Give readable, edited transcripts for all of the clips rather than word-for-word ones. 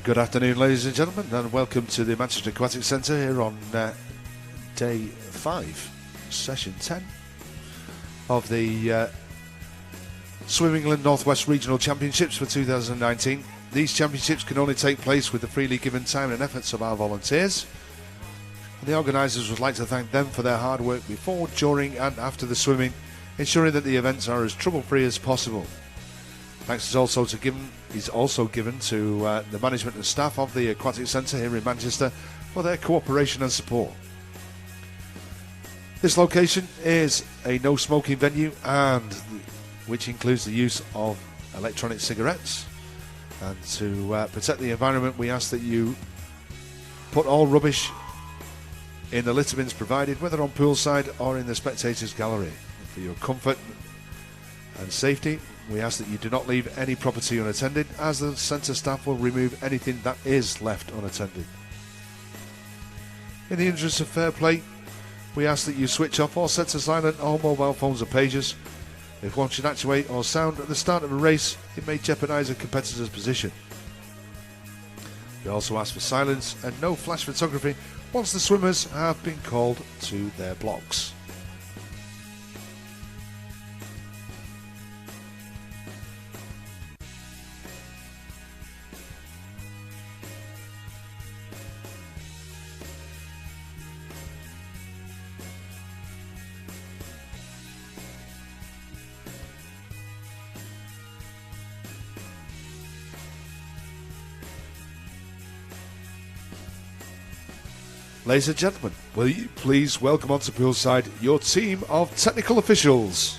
Good afternoon, ladies and gentlemen, and welcome to the Manchester Aquatic Centre here on day 5, session 10 of the Swim England North West Regional Championships for 2019. These championships can only take place with the freely given time and efforts of our volunteers. And the organisers would like to thank them for their hard work before, during and after the swimming, ensuring that the events are as trouble-free as possible. Thanks is also given to the management and staff of the Aquatic Centre here in Manchester for their cooperation and support. This location is a no smoking venue, and which includes the use of electronic cigarettes. And to protect the environment, we ask that you put all rubbish in the litter bins provided, whether on poolside or in the spectators gallery. For your comfort and safety, we ask that you do not leave any property unattended, as the centre staff will remove anything that is left unattended. In the interest of fair play, we ask that you switch off or set to silent all mobile phones or pages. If one should actuate or sound at the start of a race, it may jeopardise a competitor's position. We also ask for silence and no flash photography once the swimmers have been called to their blocks. Ladies and gentlemen, will you please welcome onto poolside your team of technical officials.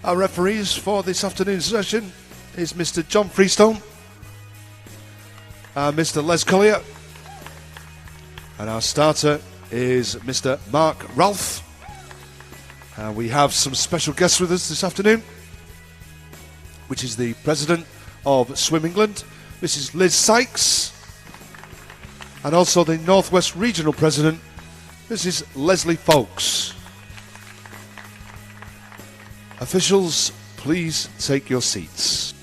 Our referees for this afternoon's session is Mr. John Freestyle and Mr. Les Collier, and our starter is Mr. Mark Ralph. And we have some special guests with us this afternoon, which is the President of Swim England, Mrs. Liz Sykes, and also the North West Regional President, Mrs. Leslie Folks. Officials, please take your seats.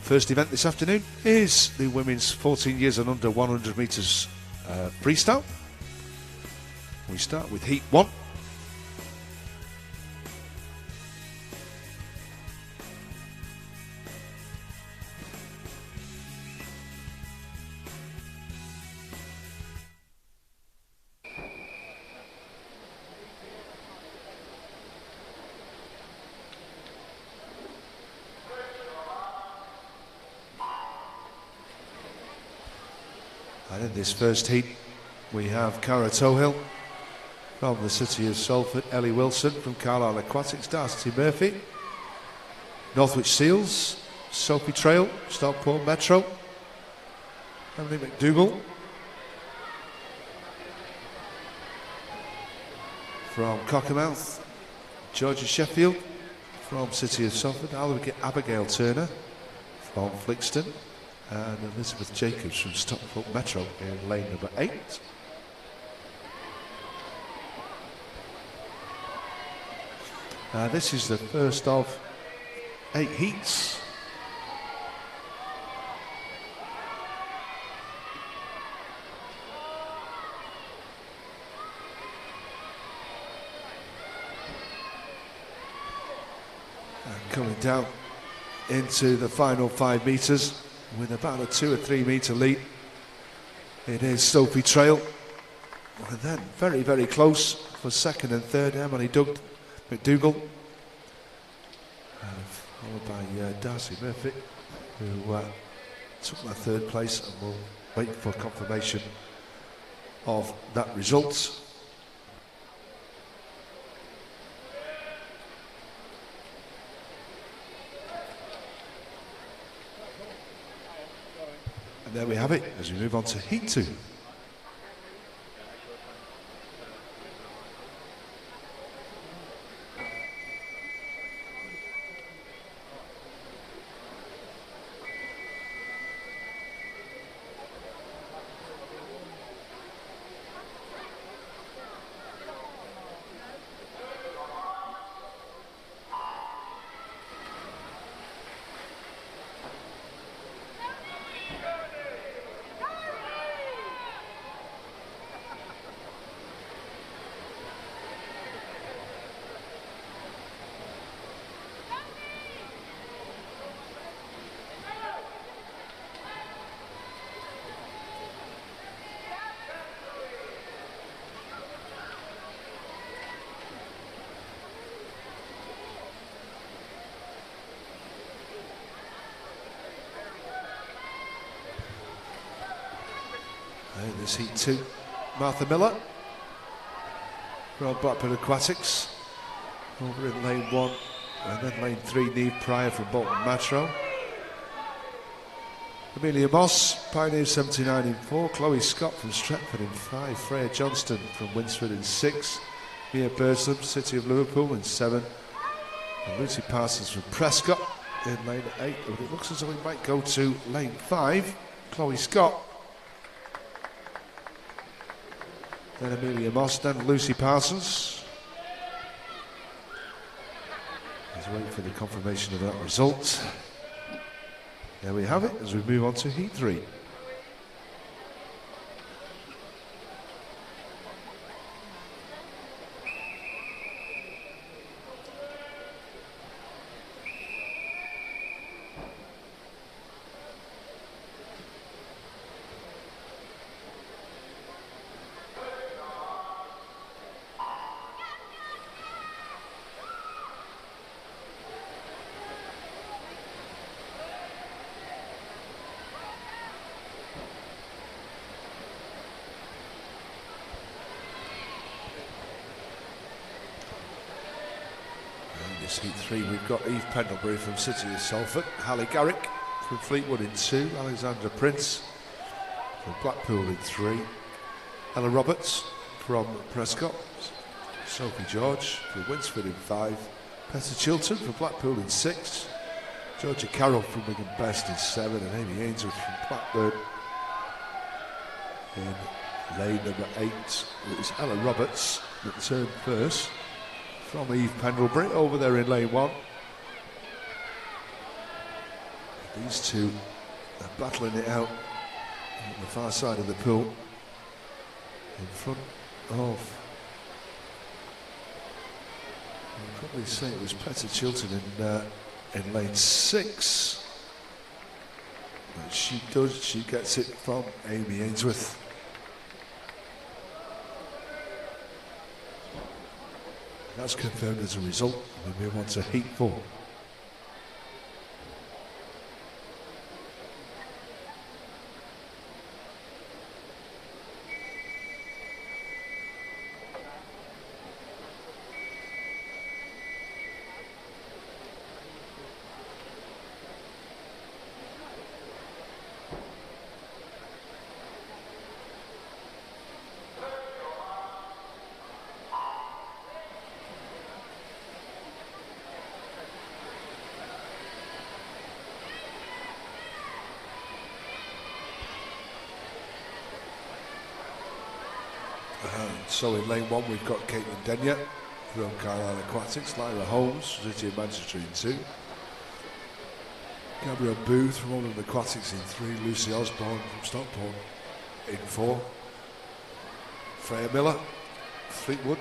First event this afternoon is the women's 14 years and under 100 metres freestyle. We start with heat 1. And in this first heat, we have Cara Tohill from the City of Salford, Ellie Wilson from Carlisle Aquatics, Darcy Murphy, Northwich Seals, Sophie Trail, Stockport Metro. Emily McDougall from Cockermouth. Georgia Sheffield from City of Salford. Abigail Turner from Flixton. And Elizabeth Jacobs from Stockport Metro in lane number 8. This is the first of 8 heats. And coming down into the final 5 metres with about a 2 or 3 metre lead. It is Sophie Trail. And then very, very close for second and third, Emily McDougall. Followed by Darcy Murphy, who took my 3rd place, and we'll wait for confirmation of that result. And there we have it as we move on to Heat 2. In this Heat 2, Martha Miller from Blackburn Aquatics, over in lane 1, and then lane 3, Neve Pryor from Bolton Metro. Amelia Moss, Pioneer 79 in 4, Chloe Scott from Stretford in 5, Freya Johnston from Winsford in 6, Mia Burslem, City of Liverpool in 7, and Lucy Parsons from Prescott in lane 8. But it looks as though we might go to lane 5, Chloe Scott. Then Amelia Moss, then Lucy Parsons. Let's wait for the confirmation of that result. There we have it as we move on to Heat 3. Heat 3, we've got Eve Pendlebury from City of Salford, Hallie Garrick from Fleetwood in 2, Alexandra Prince from Blackpool in 3, Ella Roberts from Prescott, Sophie George from Winsford in 5, Petter Chilton from Blackpool in 6, Georgia Carroll from Wigan Best in 7, and Amy Ainsworth from Blackburn in lane number 8. It was Ella Roberts that turned first from Eve Pendlebury over there in lane 1. These two are battling it out on the far side of the pool in front of, I'll probably say it was Petter Chilton in lane 6. But she gets it from Amy Ainsworth. That's confirmed as a result. We move on to Heat 4. So in lane 1 we've got Caitlin Denyer from Carlisle Aquatics, Lyra Holmes, City of Manchester in 2, Gabrielle Booth from Oldham Aquatics in 3, Lucy Osborne from Stockport in 4, Freya Miller, Fleetwood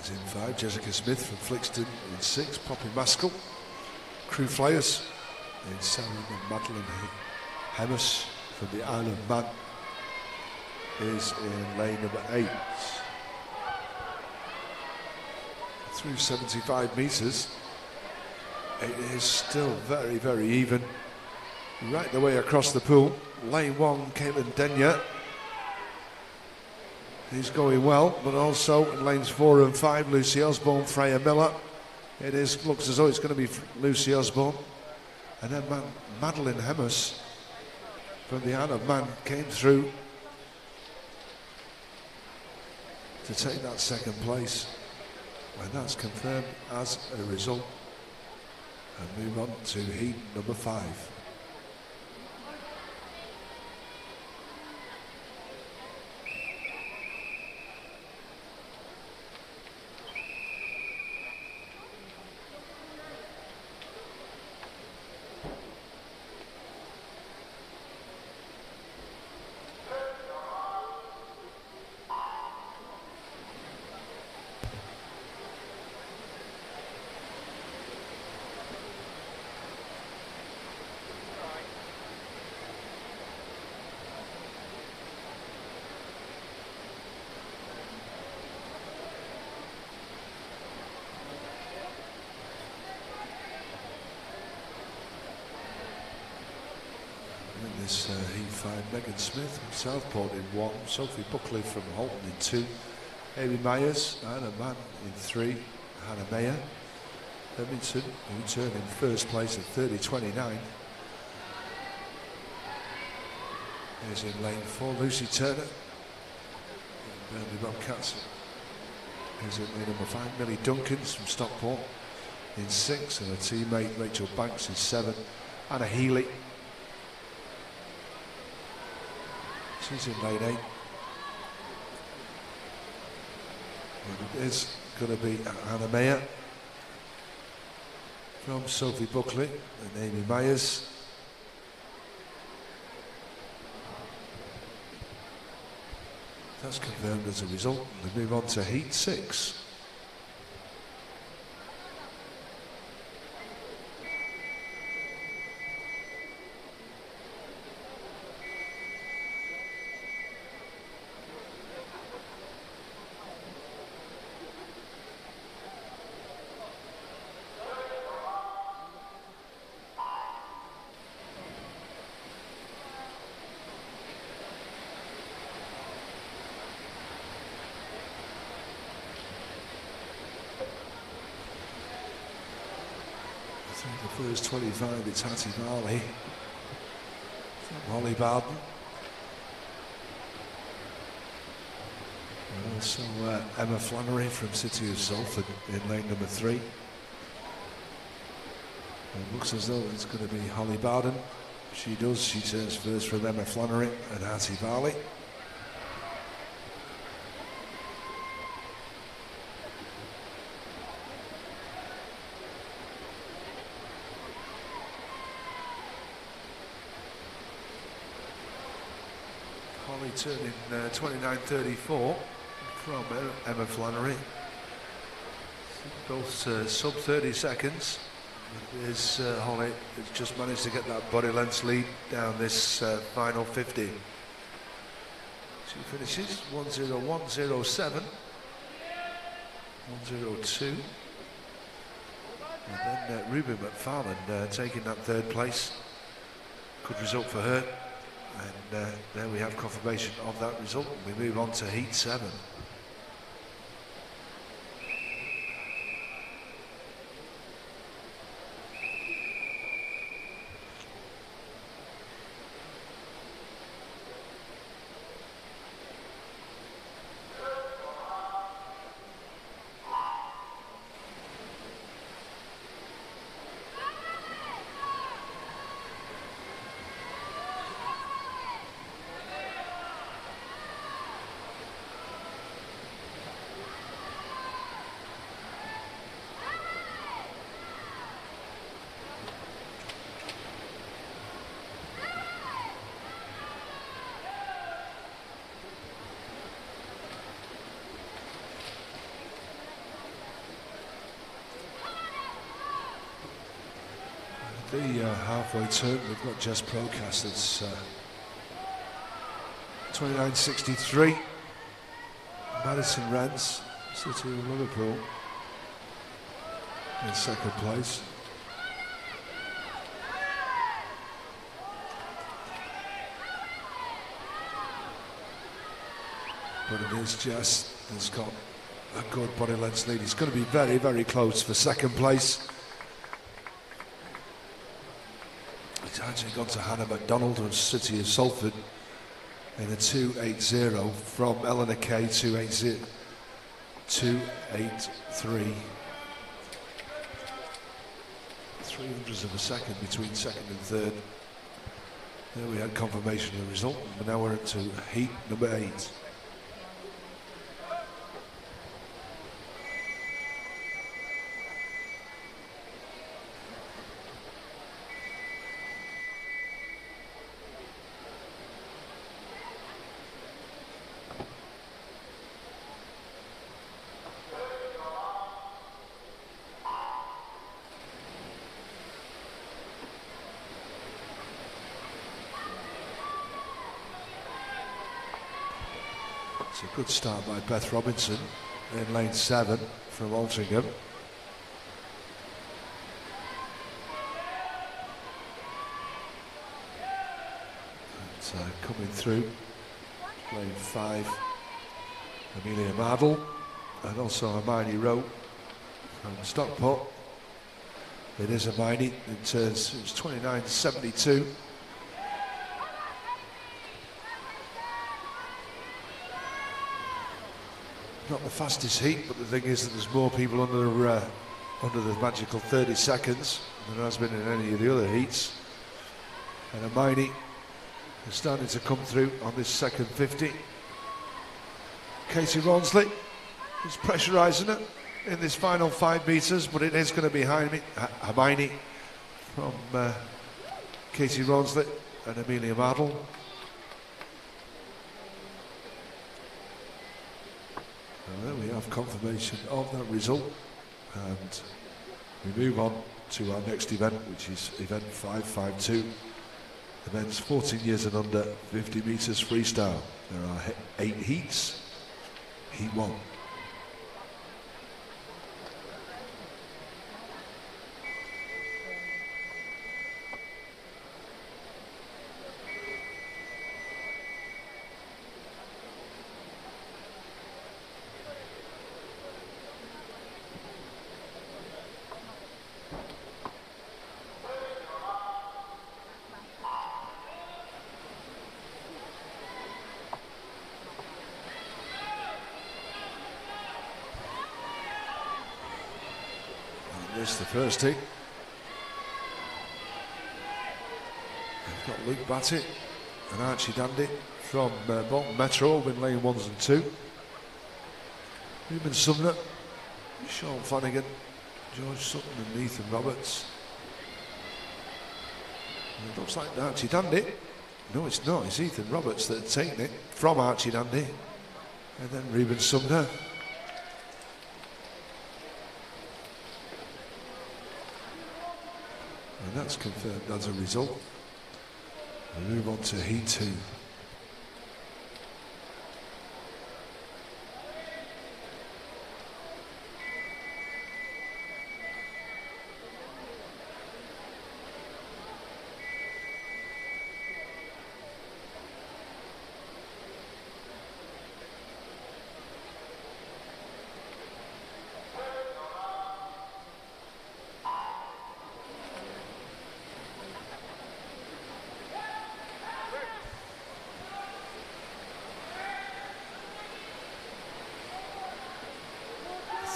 is in 5, Jessica Smith from Flixton in 6, Poppy Maskell, Crew Flyers in 7, and Madeline Hemus from the Isle of Man is in lane number 8. Through 75 metres, it is still very, very even. Right the way across the pool. Lane 1, Caitlin Denyer is going well, but also in lanes 4 and 5, Lucy Osborne, Freya Miller. Looks as though it's going to be Lucy Osborne. And then Madeline Hemus from the Isle of Man came through to take that second place. And that's confirmed as a result. And move on to heat number 5. This heat 5, Megan Smith from Southport in 1, Sophie Buckley from Holton in 2, Amy Myers, Anna Mann in 3, Hannah Mayer, Edmonton, who turned in first place at 30.29. Here's in lane 4, Lucy Turner, Burnley Bobcats. Here's in lane number 5, Millie Duncans from Stockport in 6, and her teammate Rachel Banks in 7, Anna Healy. She's in lane 8. And it is going to be Hannah Mayer from Sophie Buckley and Amy Myers. That's confirmed as a result. We move on to heat 6. The first 25, it's Hattie Varley from Holly Barden. And also Emma Flannery from City of Salford in lane number 3. It looks as though it's going to be Holly Barden. She does, she turns first from Emma Flannery and Hattie Varley. Turning 29.34 from Emma Flannery. Both sub 30 seconds. There's Holly has just managed to get that body length lead down this final 50. She finishes 1:01.07, 1:02. And then Ruby McFarland taking that third place. Good result for her. And there we have confirmation of that result. We move on to heat 7. halfway turn, we've got Jess Procast. It's 29.63. Madison Reds, City of Liverpool, in second place. But it is Jess that's got a good body length lead. He's going to be very, very close for second place. It's actually gone to Hannah MacDonald of City of Salford in a 2.80 from Eleanor Kay 2.80, 2.83. 300ths of a second between second and third. There we had confirmation of the result, but now we're into heat number 8. It's a good start by Beth Robinson in lane 7 from Altrincham. It's coming through lane 5, Amelia Mardle, and also Hermione Rowe from Stockport. It is Hermione, it turns, it's 29.72. Not the fastest heat, but the thing is that there's more people under the magical 30 seconds than there has been in any of the other heats. And Hermione is starting to come through on this second 50. Katie Rawnsley is pressurising it in this final 5 metres, but it is going to be Hermione from Katie Rawnsley and Amelia Mardle. There we have confirmation of that result, and we move on to our next event, which is event 552, the men's 14 years and under 50 metres freestyle. There are 8 heats. Heat 1. This is the first heat. We've got Luke Battett and Archie Dandy from Bolton Metro in lane 1s and 2. Ruben Sumner, Sean Flanagan, George Sutton and Ethan Roberts. And it looks like Archie Dandy. No, it's not. It's Ethan Roberts that had taken it from Archie Dandy. And then Ruben Sumner. And that's confirmed as a result. We move on to heat 2.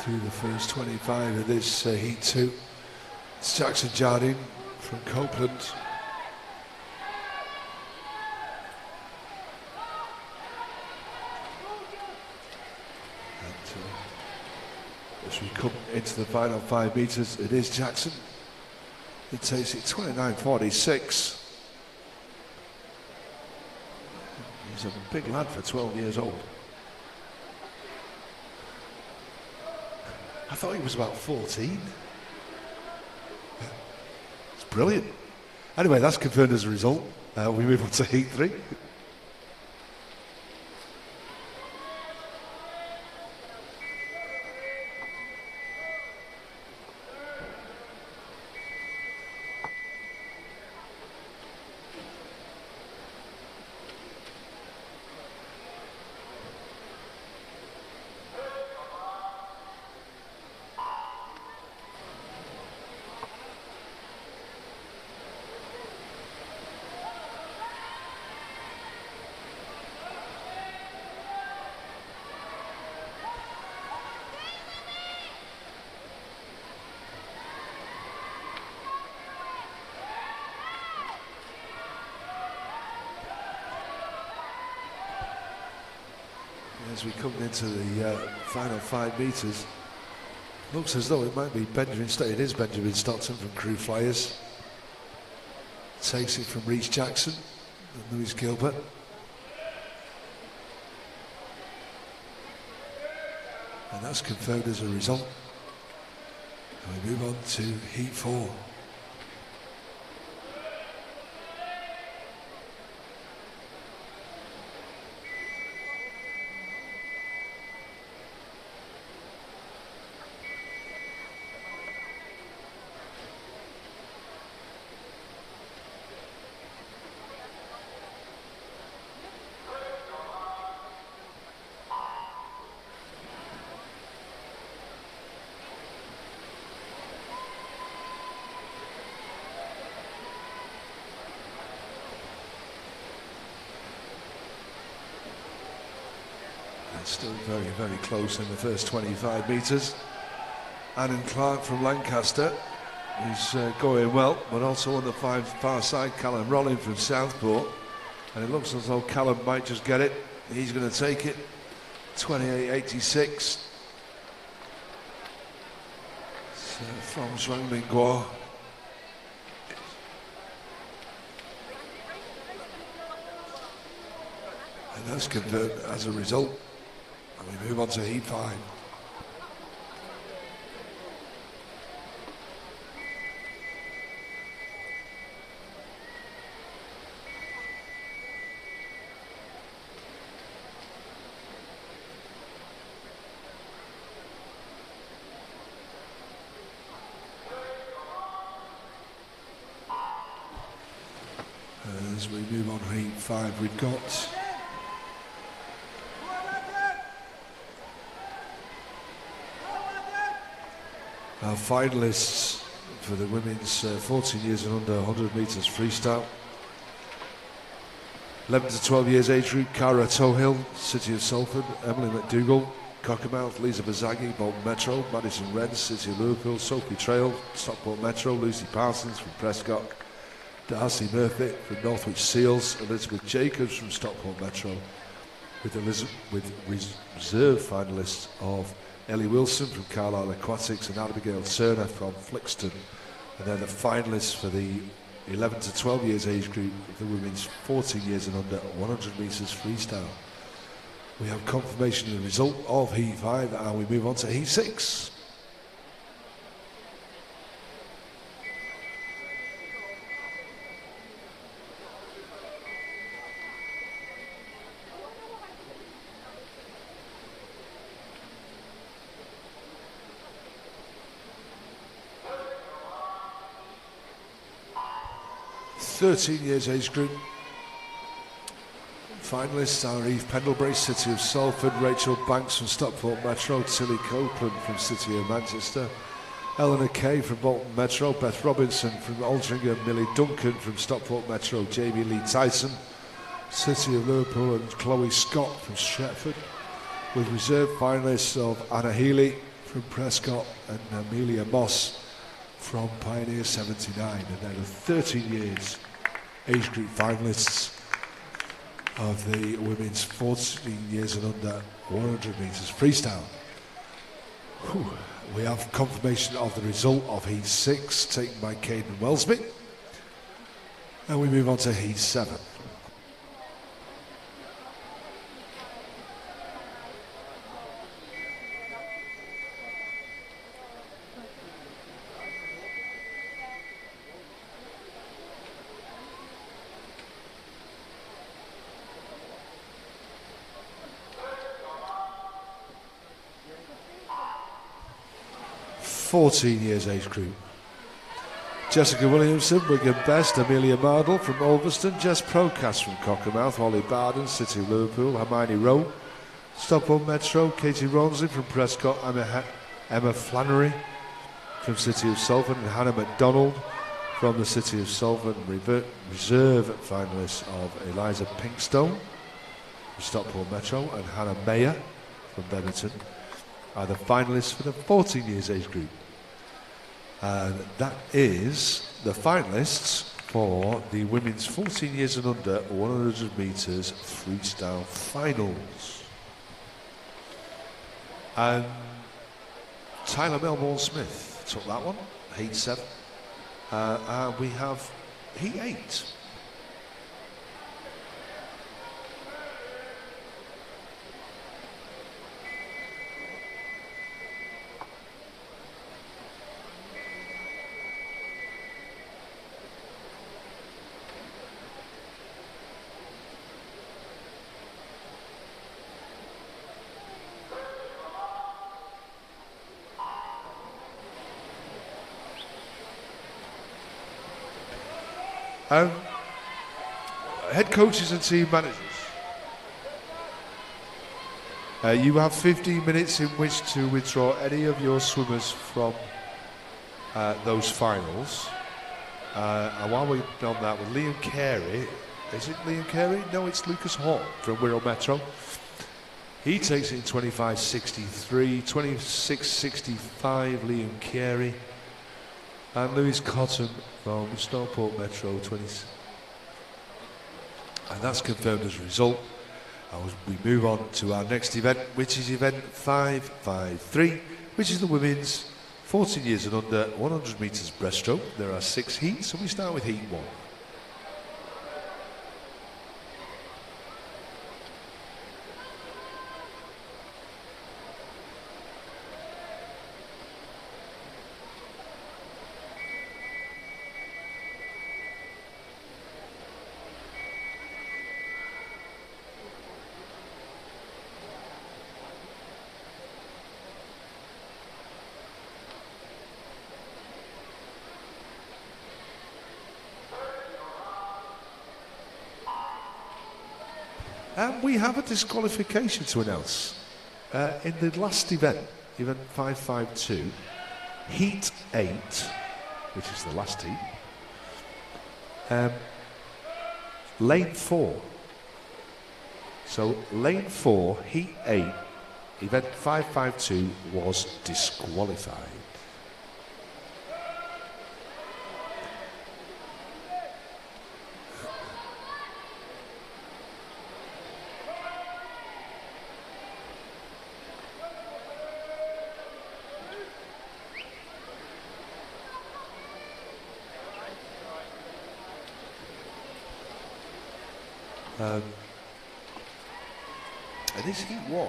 Through the first 25 of this heat 2. It's Jackson Jardine from Copeland. And as we come into the final 5 metres, it is Jackson. It takes it 29.46. He's a big lad for 12 years old. I thought he was about 14. He's Brilliant. Anyway, that's confirmed as a result. We move on to heat 3. As we come into the final 5 metres, looks as though it might be Benjamin Stockton. It is Benjamin Stockton from Crew Flyers. Takes it from Reece Jackson and Lewis Gilbert. And that's confirmed as a result. And we move on to heat 4. Still very, very close in the first 25 metres. Adam Clark from Lancaster is going well, but also on the far side, Callum Rolling from Southport. And it looks as though Callum might just get it. He's going to take it. 28.86. So from Zhuanglingguo. And that's converted as a result. And we move on to heat 5. As we move on to heat 5, we've got our finalists for the women's 14 years and under 100 metres freestyle. 11 to 12 years age group, Cara Tohill, City of Salford, Emily McDougall, Cockermouth, Lisa Bazaghi, Bolton Metro, Madison Wren, City of Liverpool, Sophie Trail, Stockport Metro, Lucy Parsons from Prescott, Darcy Murphy from Northwich Seals, Elizabeth Jacobs from Stockport Metro, with reserve finalists of Ellie Wilson from Carlisle Aquatics and Abigail Turner from Flixton. And they're the finalists for the 11 to 12 years age group of the women's 14 years and under 100 metres freestyle. We have confirmation of the result of heat 5 and we move on to heat 6. Thirteen years age group. Finalists are Eve Pendlebury, City of Salford, Rachel Banks from Stockport Metro, Tilly Copeland from City of Manchester, Eleanor Kay from Bolton Metro, Beth Robinson from Altrincham, Millie Duncan from Stockport Metro, Jamie Lee Tyson, City of Liverpool, and Chloe Scott from Stretford, with reserve finalists of Anna Healy from Prescott and Amelia Moss from Pioneer 79. And they're the 13 years age group finalists of the women's 14 years and under 100 metres freestyle. Whew. We have confirmation of the result of heat 6 taken by Caden Wellsby, and we move on to heat 7. 14 years age group. Jessica Williamson, Wigan Best, Amelia Mardle from Ulverston, Jess Procast from Cockermouth, Holly Barden, City of Liverpool, Hermione Rowe, Stockport Metro, Katie Ronsley from Prescott, Emma Flannery from City of Salford, and Hannah MacDonald from the City of Salford. Reserve finalists of Eliza Pinkstone from Stockport Metro and Hannah Mayer from Bemerton are the finalists for the 14 years age group. And that is the finalists for the women's 14 years and under 100 metres freestyle finals. And Tyler Melbourne Smith took that one, heat 7. And we have heat 8. Head coaches and team managers, you have 15 minutes in which to withdraw any of your swimmers from those finals. And while we've done that with Liam Carey, is it Liam Carey? No, it's Lucas Hall from Wirral Metro. He takes it in 25.63, 26.65 Liam Carey. And Lewis Cotton from Stockport Metro, 20. And that's confirmed as a result. And we move on to our next event, which is event 553, which is the women's 14 years and under 100 metres breaststroke. There are 6 heats, and we start with heat 1. And we have a disqualification to announce. In the last event, event 552, heat 8, which is the last heat, lane 4. So lane 4, heat 8, event 552 was disqualified. And this heat 1,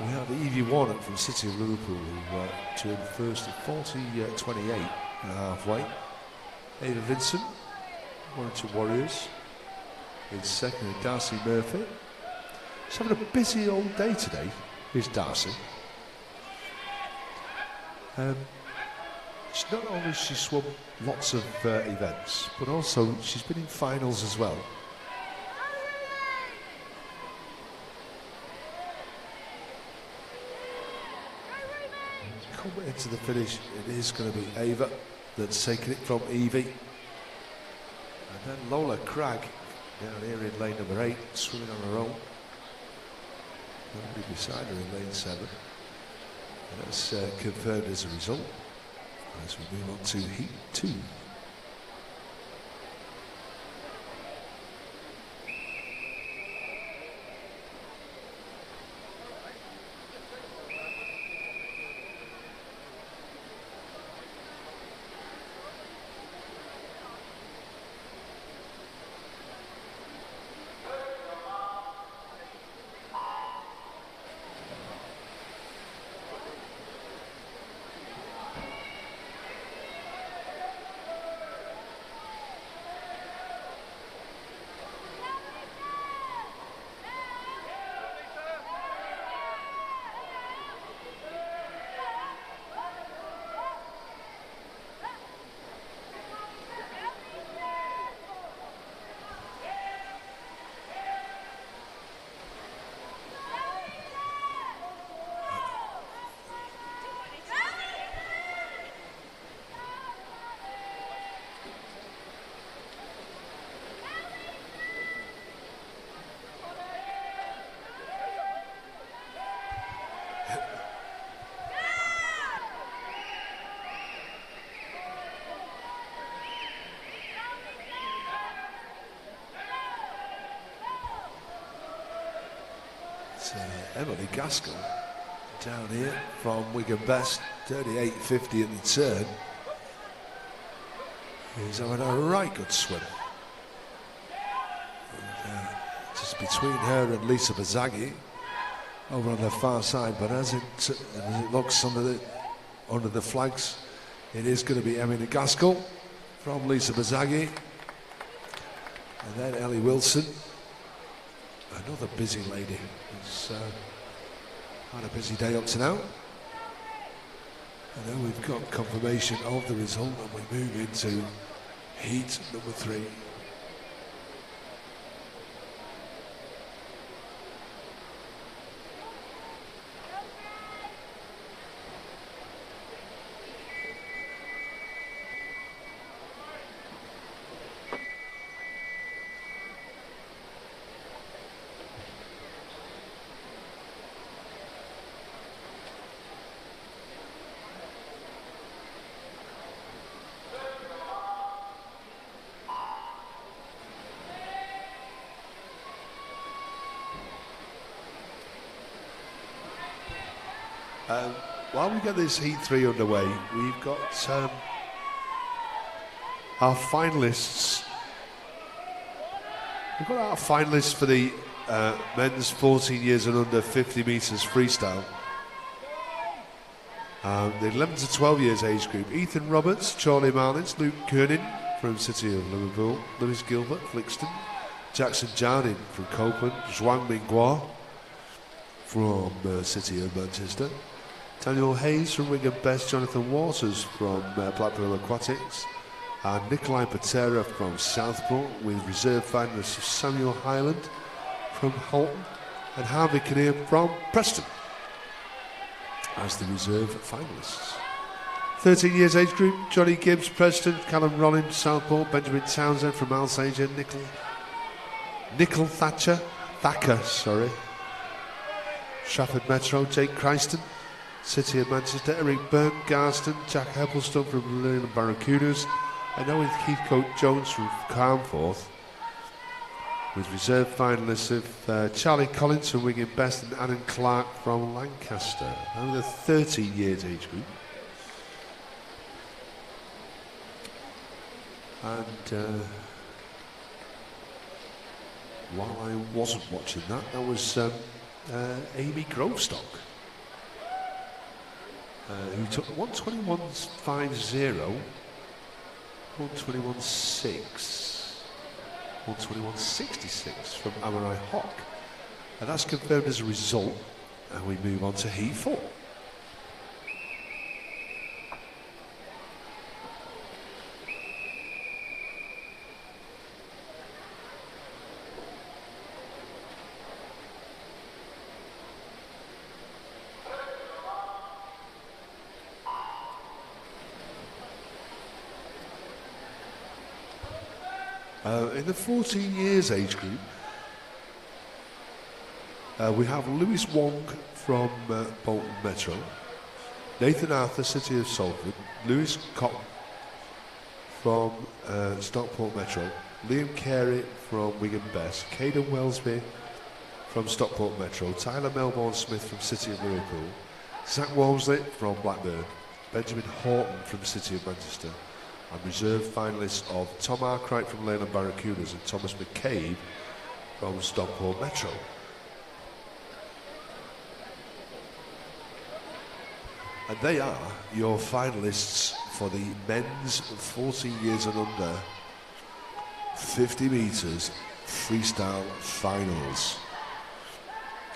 we have Evie Warnock from City of Liverpool, who turned first at 40.28 and halfway. Ada Vincent, Warrington Warriors, in second, Darcy Murphy. She's having a busy old day today, is Darcy. Not only has she swum lots of events, but also she's been in finals as well. Coming into the finish, it is going to be Ava that's taking it from Evie. And then Lola Cragg down here in lane number 8, swimming on her own. Nobody beside her in lane 7. And that's confirmed as a result. As we move on to heat 2. Emily Gaskell down here from Wigan Best, 38.50 at the turn. He's having a right good swim. And, just between her and Lisa Bazaghi over on the far side, but as it looks under the flags, it is going to be Emily Gaskell from Lisa Bazaghi, and then Ellie Wilson, another busy lady who's had a busy day up to now. And then we've got confirmation of the result, and we move into heat number 3. While we get this Heat 3 underway, we've got our finalists. We've got our finalists for the men's 14 years and under 50 metres freestyle. The 11 to 12 years age group: Ethan Roberts, Charlie Marlins, Luke Kernan from City of Liverpool, Lewis Gilbert, Flixton, Jackson Jardine from Copeland, Zhuang Minghua from City of Manchester, Daniel Hayes from Wigan Best, Jonathan Waters from Blackpool Aquatics, and Nikolai Patera from Southport, with reserve finalists Samuel Highland from Holton and Harvey Kinnear from Preston as the reserve finalists. 13 years age group: Johnny Gibbs, Preston, Callum Rollins, Southport, Benjamin Townsend from Alsager, Nickel Thacker, Trafford Metro, Jake Christen, City of Manchester, Eric Byrne, Garston, Jack Heppelstone from Leyland Barracudas, and now with Heathcote Jones from Carnforth, with reserve finalists of Charlie Collins from Wigan Best and Annan Clark from Lancaster. Now the 13 years age group. And while I wasn't watching that, that was Amy Grovestock, who took 121.50, 121.6, 121.66 from Amarai Hawk. And that's confirmed as a result, and we move on to Heat 4. In the 14 years age group, we have Lewis Wong from Bolton Metro, Nathan Arthur, City of Salford, Lewis Cotton from Stockport Metro, Liam Carey from Wigan Best, Caden Wellesby from Stockport Metro, Tyler Melbourne Smith from City of Liverpool, Zach Walmsley from Blackburn, Benjamin Horton from City of Manchester, and reserve finalists of Tom Arkwright from Leyland Barracudas and Thomas McCabe from Stockport Metro. And they are your finalists for the men's 14 years and under 50 metres freestyle finals.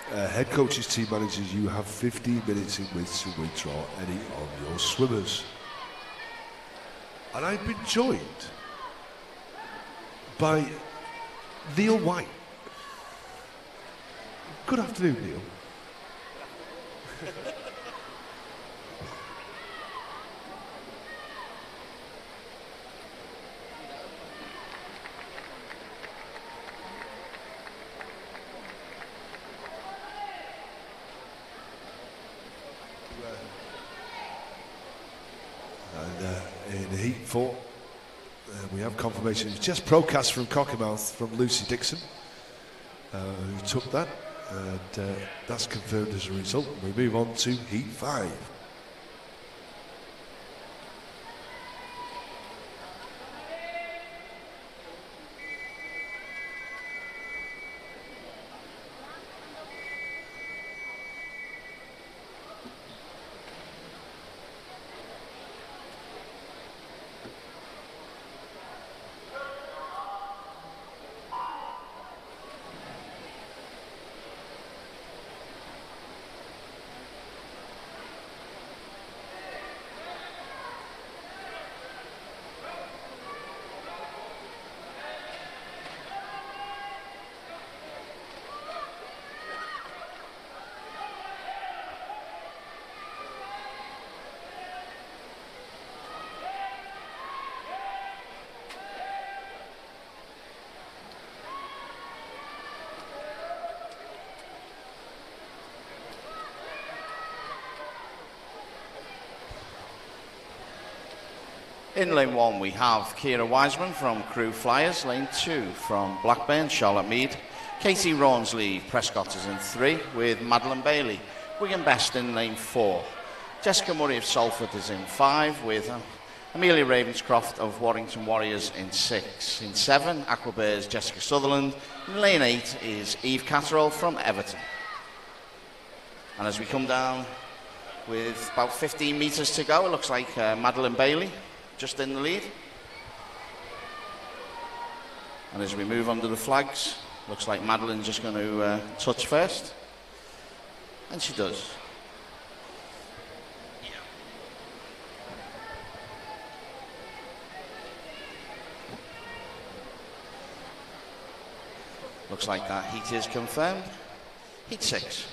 Head coaches, team managers, you have 15 minutes in which to withdraw any of your swimmers. And I've been joined by Neil White. Good afternoon, Neil. In Heat 4, we have confirmation. It's just procast from Cockermouth from Lucy Dixon, who took that. and that's confirmed as a result. We move on to Heat 5. In lane 1 we have Kira Wiseman from Crew Flyers, lane 2 from Blackburn, Charlotte Mead. Katie Rawnsley Prescott is in 3 with Madeline Bailey. Wigan Best in lane 4. Jessica Murray of Salford is in 5 with Amelia Ravenscroft of Warrington Warriors in 6. In 7, Aquabear's Jessica Sutherland. In lane 8 is Eve Catterall from Everton. And as we come down with about 15 metres to go, it looks like Madeline Bailey just in the lead. And as we move under the flags, looks like Madeline's just going to touch first. And she does. Looks like that heat is confirmed. Heat 6.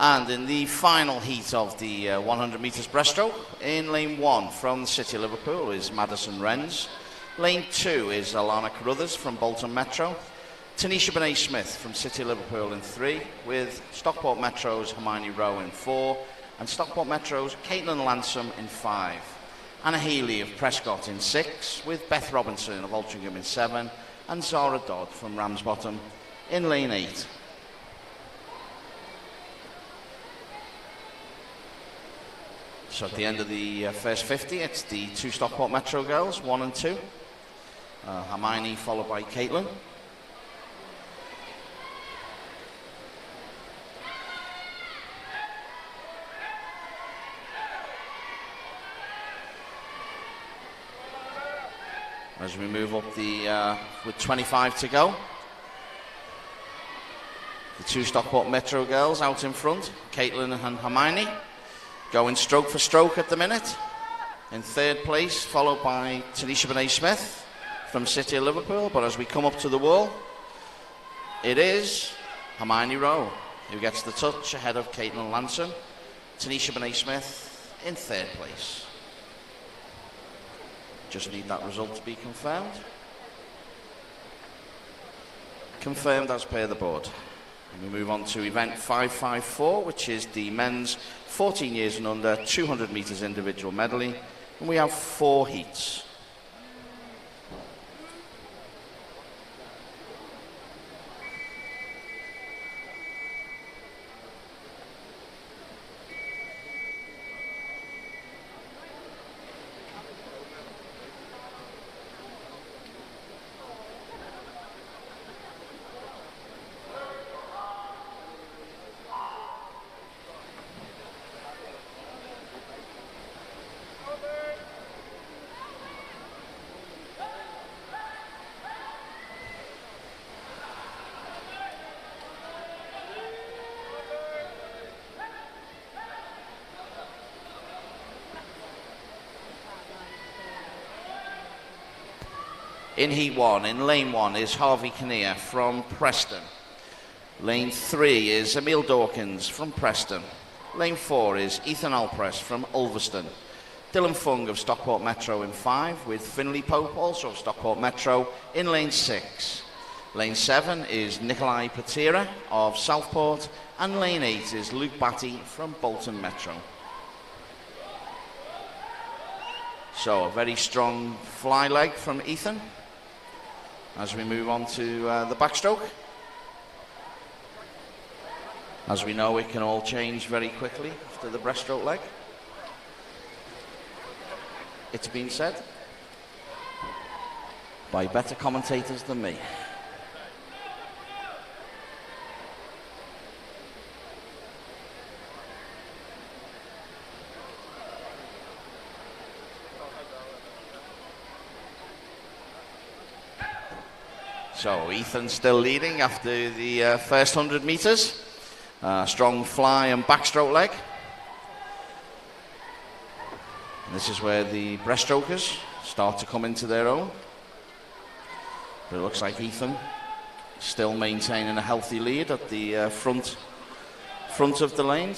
And in the final heat of the 100 metres breaststroke, in lane 1 from the City of Liverpool is Madison Wrens. Lane 2 is Alana Carruthers from Bolton Metro. Tanisha Benet-Smith from City of Liverpool in 3, with Stockport Metro's Hermione Rowe in 4, and Stockport Metro's Caitlin Lansom in 5. Anna Healy of Prescott in 6, with Beth Robinson of Altrincham in 7, and Zara Dodd from Ramsbottom in lane 8. So at the end of the first 50, it's the 2 Stockport Metro girls, 1 and 2. Hermione followed by Caitlin. As we move up with 25 to go. The 2 Stockport Metro girls out in front, Caitlin and Hermione. Going stroke for stroke at the minute. In 3rd place, followed by Tanisha Benet-Smith from City of Liverpool. But as we come up to the wall, it is Hermione Rowe who gets the touch ahead of Caitlin Lansom. Tanisha Benet-Smith in 3rd place. Just need that result to be confirmed. Confirmed as per the board. And we move on to event 554, which is the men's 14 years and under 200 metres individual medley. And we have 4 heats. In heat 1, in lane 1 is Harvey Kinnear from Preston. Lane 3 is Emil Dawkins from Preston. Lane 4 is Ethan Alpress from Ulverston. Dylan Fung of Stockport Metro in 5, with Finley Pope, also of Stockport Metro, in lane 6. Lane 7 is Nikolai Patira of Southport, and lane 8 is Luke Batty from Bolton Metro. So a very strong fly leg from Ethan as we move on to the backstroke. As we know, it can all change very quickly after the breaststroke leg. It's been said by better commentators than me. So Ethan's still leading after the first 100 meters. Strong fly and backstroke leg. And this is where the breaststrokers start to come into their own. But it looks like Ethan still maintaining a healthy lead at the front of the lane.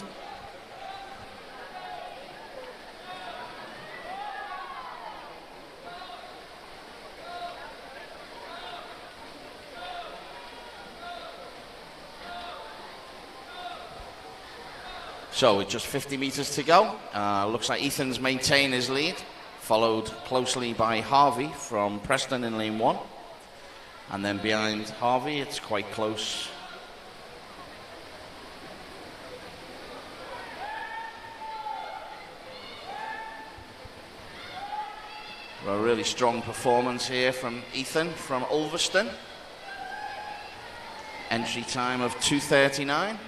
So with just 50 meters to go, looks like Ethan's maintained his lead, followed closely by Harvey from Preston in lane 1. And then behind Harvey, it's quite close. A really strong performance here from Ethan from Ulverston. Entry time of 2:39.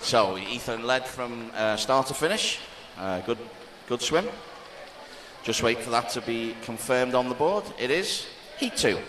So Ethan led from start to finish. Good swim. Just wait for that to be confirmed on the board. It is heat 2.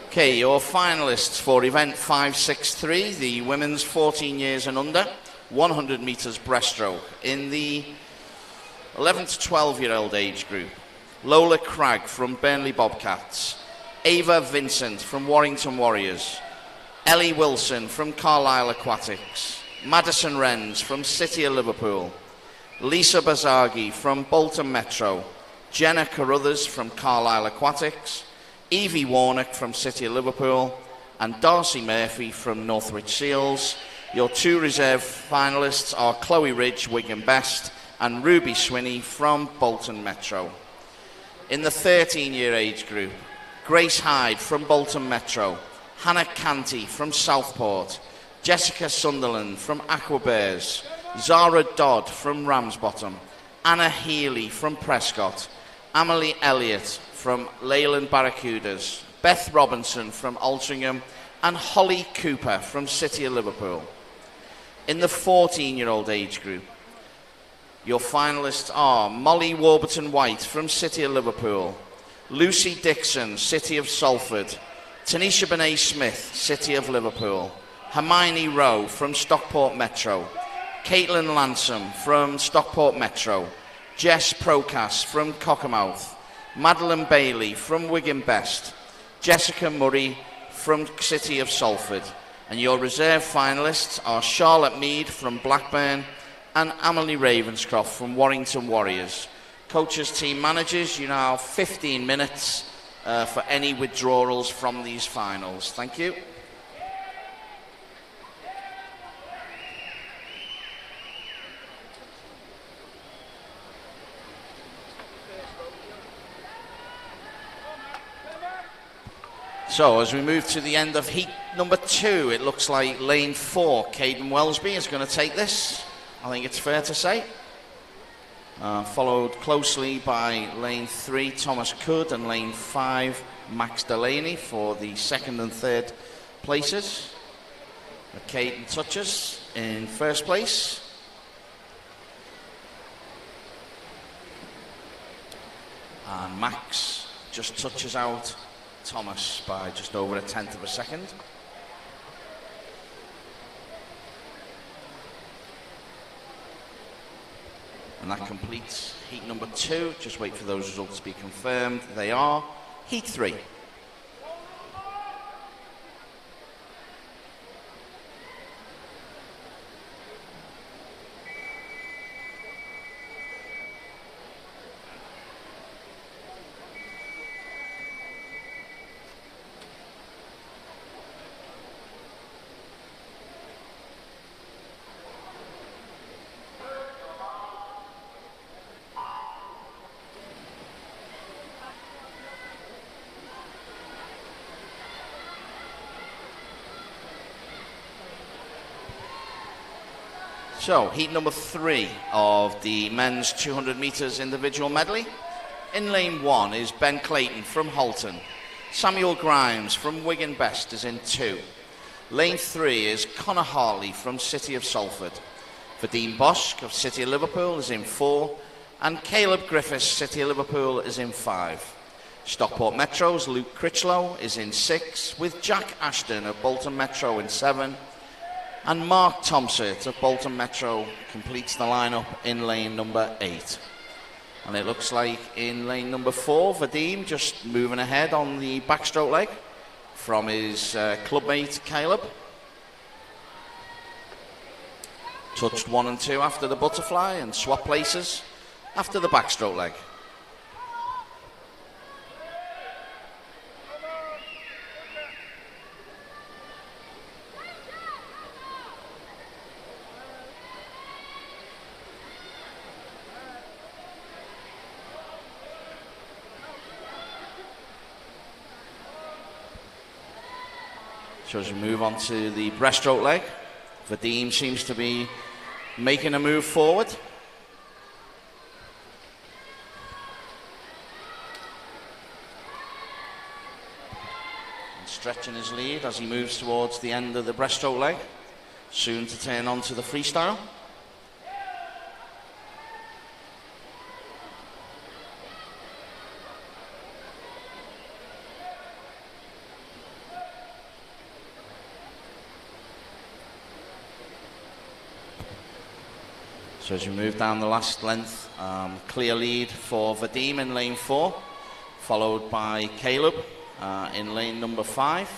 Okay, your finalists for event 563, the women's 14 years and under, 100 meters breaststroke. In the 11 to 12-year-old age group, Lola Cragg from Burnley Bobcats, Ava Vincent from Warrington Warriors, Ellie Wilson from Carlisle Aquatics, Madison Renz from City of Liverpool, Lisa Bazagi from Bolton Metro, Jenna Carruthers from Carlisle Aquatics, Evie Warnock from City of Liverpool, and Darcy Murphy from Northwich Seals. Your 2 reserve finalists are Chloe Ridge, Wigan Best, and Ruby Swinney from Bolton Metro. In the 13-year age group, Grace Hyde from Bolton Metro, Hannah Canty from Southport, Jessica Sunderland from Aqua Bears, Zara Dodd from Ramsbottom, Anna Healy from Prescott, Emily Elliott from Leyland Barracudas, Beth Robinson from Altrincham, and Holly Cooper from City of Liverpool. In the 14-year-old age group, your finalists are Molly Warburton-White from City of Liverpool, Lucy Dixon, City of Salford, Tanisha Benet-Smith, City of Liverpool, Hermione Rowe from Stockport Metro, Caitlin Lansom from Stockport Metro, Jess Procas from Cockermouth, Madeline Bailey from Wigan Best, Jessica Murray from City of Salford. And your reserve finalists are Charlotte Mead from Blackburn and Emily Ravenscroft from Warrington Warriors. Coaches, team managers, you now have 15 minutes for any withdrawals from these finals. Thank you. So as we move to the end of heat number 2, it looks like lane 4, Caden Wellesby, is going to take this. I think it's fair to say. Followed closely by lane 3, Thomas Cood, and lane 5, Max Delaney for the second and third places. Caden touches in first place. And Max just touches out Thomas by just over 1/10 of a second. And that completes heat number 2. Just wait for those results to be confirmed. They are heat 3. So, heat number 3 of the men's 200 metres individual medley. In lane 1 is Ben Clayton from Halton. Samuel Grimes from Wigan Best is in 2. Lane 3 is Connor Hartley from City of Salford. Vadim Bosch of City of Liverpool is in 4. And Caleb Griffiths, City of Liverpool, is in 5. Stockport Metro's Luke Critchlow is in 6, with Jack Ashton of Bolton Metro in 7. And Mark Thompson of Bolton Metro completes the lineup in lane number 8. And it looks like in lane number 4, Vadim just moving ahead on the backstroke leg from his clubmate Caleb. Touched 1 and 2 after the butterfly and swap places after the backstroke leg. So as we move on to the breaststroke leg, Vadim seems to be making a move forward. And stretching his lead as he moves towards the end of the breaststroke leg, soon to turn on to the freestyle. So as you move down the last length, clear lead for Vadim in lane 4, followed by Caleb in lane number 5.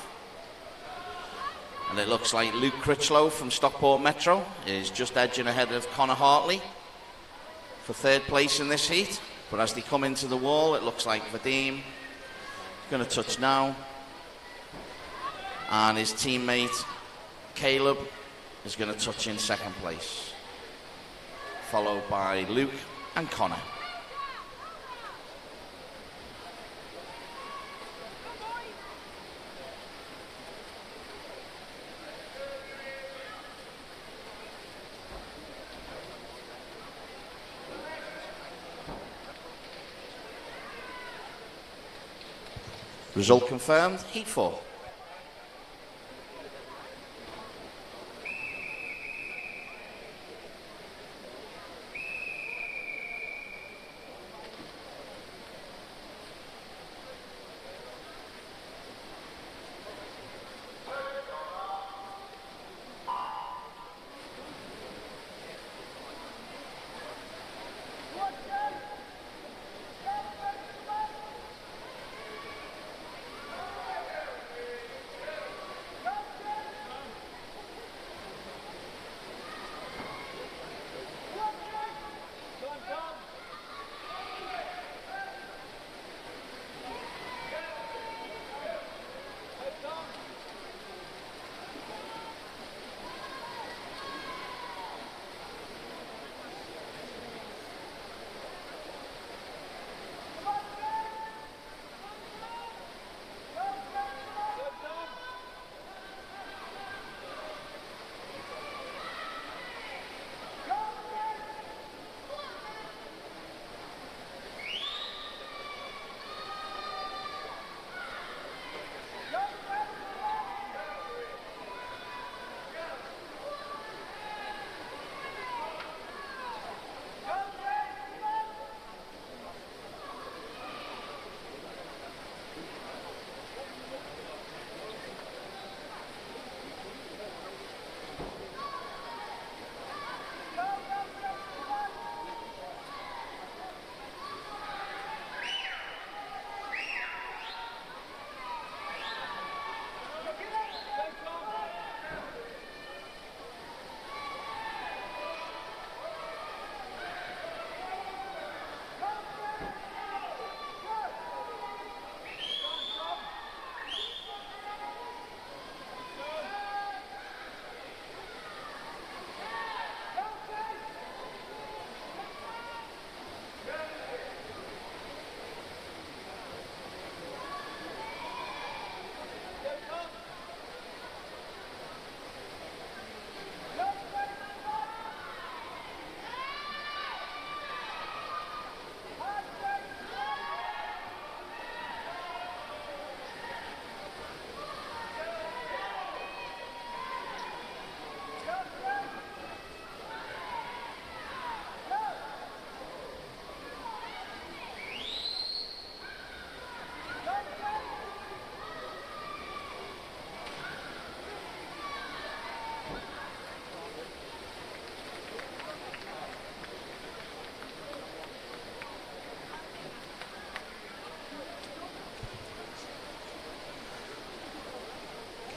And it looks like Luke Critchlow from Stockport Metro is just edging ahead of Connor Hartley for third place in this heat. But as they come into the wall, it looks like Vadim is going to touch now. And his teammate Caleb is going to touch in second place, followed by Luke and Connor. Result confirmed, heat 4.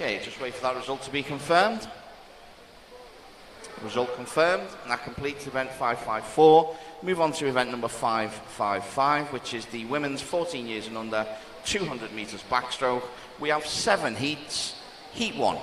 Okay, just wait for that result to be confirmed. Result confirmed, and that completes event 554. Move on to event number 555, which is the women's 14 years and under 200 metres backstroke. We have 7 heats. Heat 1.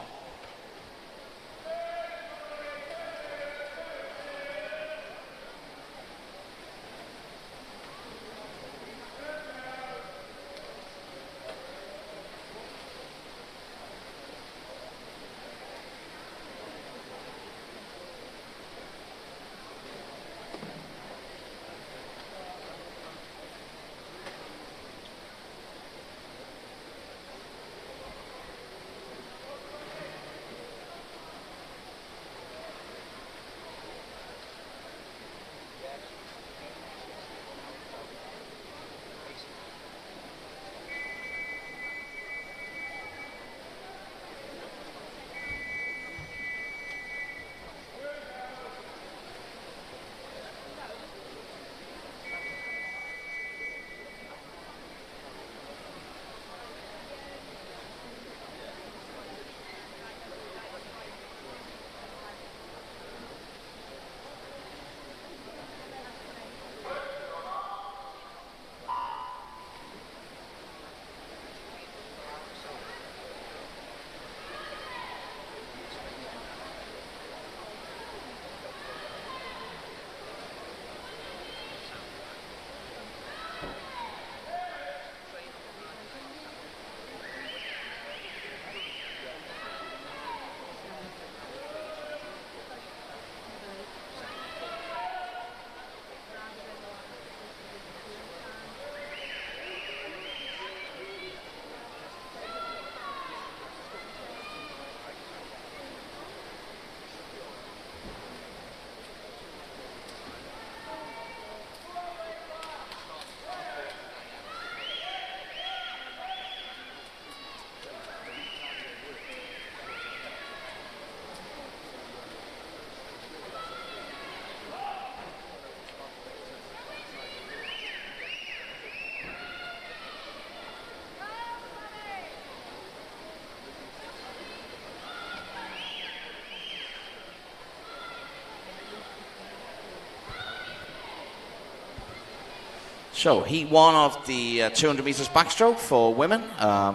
So, heat 1 of the 200 metres backstroke for women.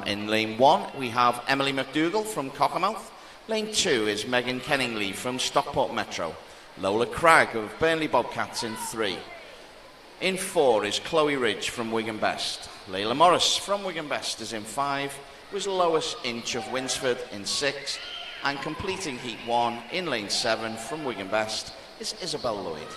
In lane 1, we have Emily McDougall from Cockermouth. Lane 2 is Megan Kenningley from Stockport Metro. Lola Cragg of Burnley Bobcats in 3. In 4 is Chloe Ridge from Wigan Best. Layla Morris from Wigan Best is in 5. Was Lois Inch of Winsford in 6. And completing heat 1 in lane 7 from Wigan Best is Isabel Lloyd.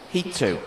Heat 2.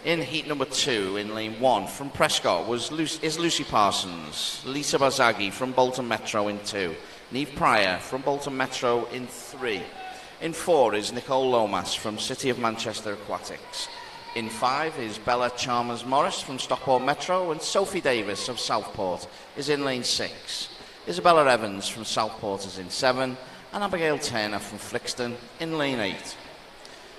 In heat number 2, in lane 1, from Prescott is Lucy Parsons. Lisa Bazagi from Bolton Metro in 2. Neve Pryor from Bolton Metro in 3. In 4 is Nicole Lomas from City of Manchester Aquatics. In 5 is Bella Chalmers-Morris from Stockport Metro, and Sophie Davis of Southport is in lane 6. Isabella Evans from Southport is in 7, and Abigail Turner from Flixton in lane 8.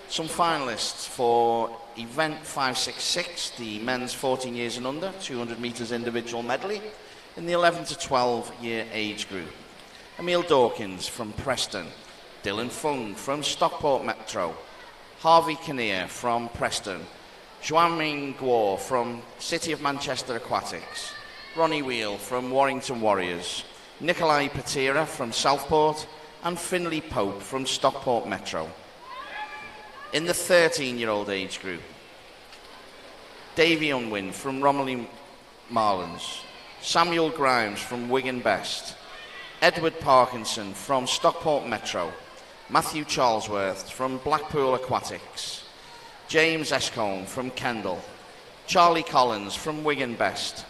Some finalists for event 566, the men's 14 years and under, 200 metres individual medley, in the 11 to 12 year age group. Emil Dawkins from Preston, Dylan Fung from Stockport Metro, Harvey Kinnear from Preston, Xuanming Guo from City of Manchester Aquatics, Ronnie Wheel from Warrington Warriors, Nikolai Patira from Southport, and Finley Pope from Stockport Metro. In the 13-year-old age group, Davy Unwin from Romilly Marlins, Samuel Grimes from Wigan Best, Edward Parkinson from Stockport Metro, Matthew Charlesworth from Blackpool Aquatics, James Escombe from Kendal, Charlie Collins from Wigan Best,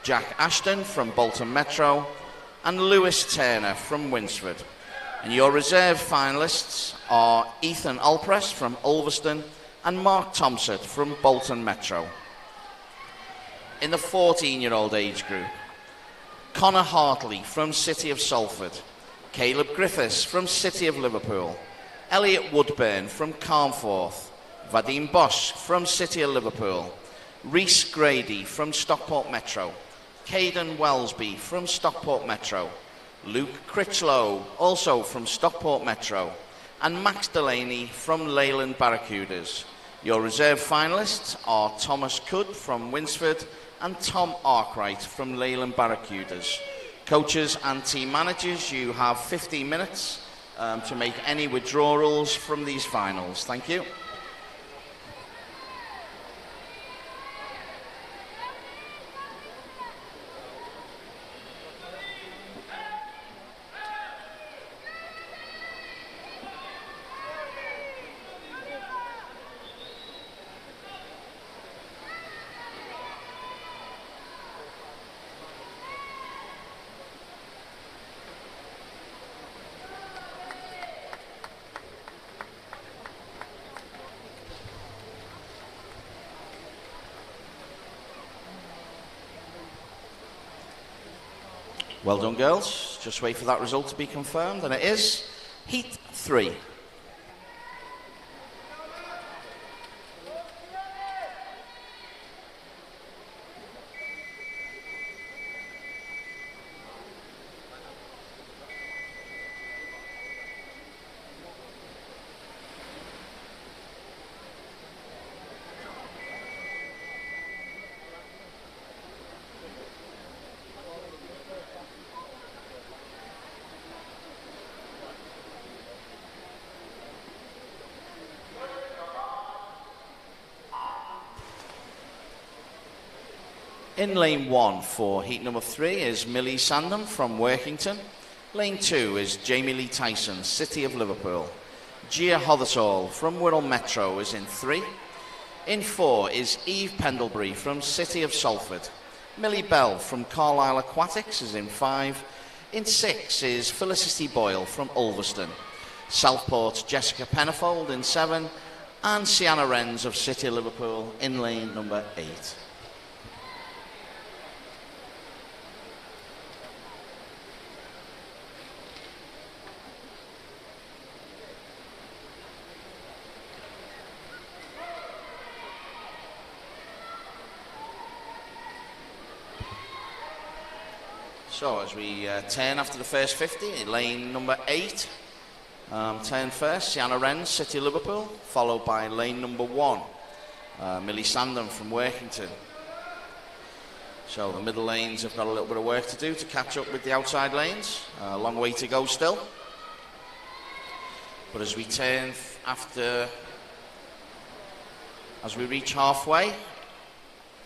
Jack Ashton from Bolton Metro, and Lewis Turner from Winsford. And your reserve finalists are Ethan Alpress from Ulverston and Mark Thompson from Bolton Metro. In the 14-year-old age group, Connor Hartley from City of Salford, Caleb Griffiths from City of Liverpool, Elliot Woodburn from Carnforth, Vadim Bosch from City of Liverpool, Rhys Grady from Stockport Metro, Caden Wellesby from Stockport Metro, Luke Critchlow, also from Stockport Metro, and Max Delaney from Leyland Barracudas. Your reserve finalists are Thomas Cood from Winsford and Tom Arkwright from Leyland Barracudas. Coaches and team managers, you have 15 minutes to make any withdrawals from these finals. Thank you. Well done, girls. Just wait for that result to be confirmed, and it is Heat 3. In lane 1 for heat number 3 is Millie Sandham from Workington. Lane 2 is Jamie Lee Tyson, City of Liverpool. Gia Hothertall from Wirral Metro is in 3. In 4 is Eve Pendlebury from City of Salford. Millie Bell from Carlisle Aquatics is in 5. In 6 is Felicity Boyle from Ulverston. Southport's Jessica Pennifold in 7. And Sienna Renz of City of Liverpool in lane number 8. So as we turn after the first 50, lane number 8, turn first, Sienna Renz, City of Liverpool, followed by lane number 1, Millie Sandham from Workington. So the middle lanes have got a little bit of work to do to catch up with the outside lanes. A long way to go still. But as we turn as we reach halfway,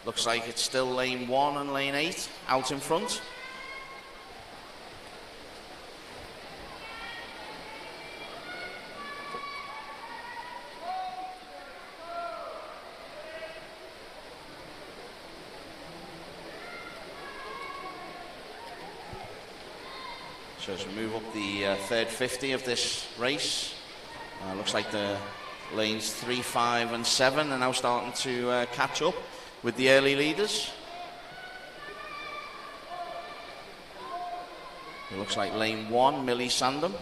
looks like it's still lane 1 and lane 8 out in front. So as we move up the third 50 of this race, looks like the lanes 3, 5 and 7 are now starting to catch up with the early leaders. It looks like lane 1, Millie Sandham,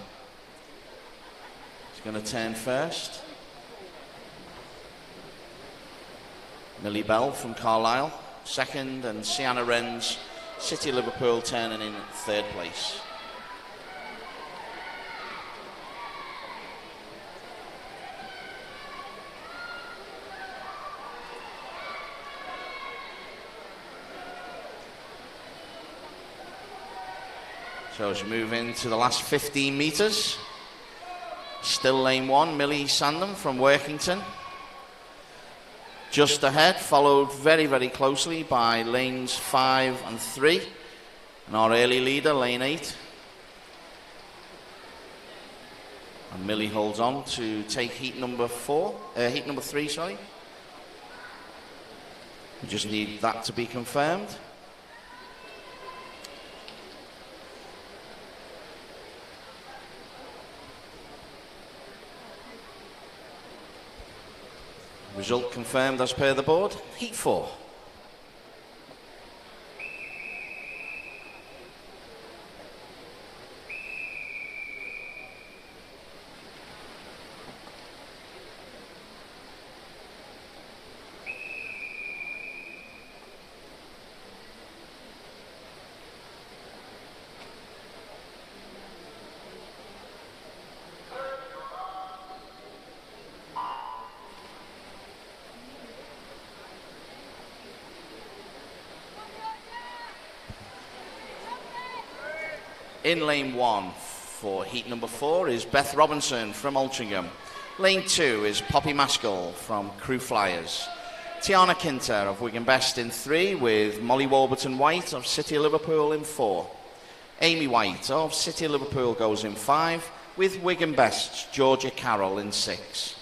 is going to turn first. Millie Bell from Carlisle second, and Sienna Wren's City of Liverpool turning in third place. So as we move into the last 15 metres, still lane 1, Millie Sandham from Workington. Just ahead, followed very, very closely by lanes 5 and 3. And our early leader, lane 8. And Millie holds on to take heat number 3, sorry. We just need that to be confirmed. Result confirmed as per the board. Heat 4. In lane 1 for heat number 4 is Beth Robinson from Altrincham. Lane 2 is Poppy Maskell from Crew Flyers. Tiana Kinter of Wigan Best in 3, with Molly Warburton White of City of Liverpool in 4. Amy White of City of Liverpool goes in 5, with Wigan Best's Georgia Carroll in 6.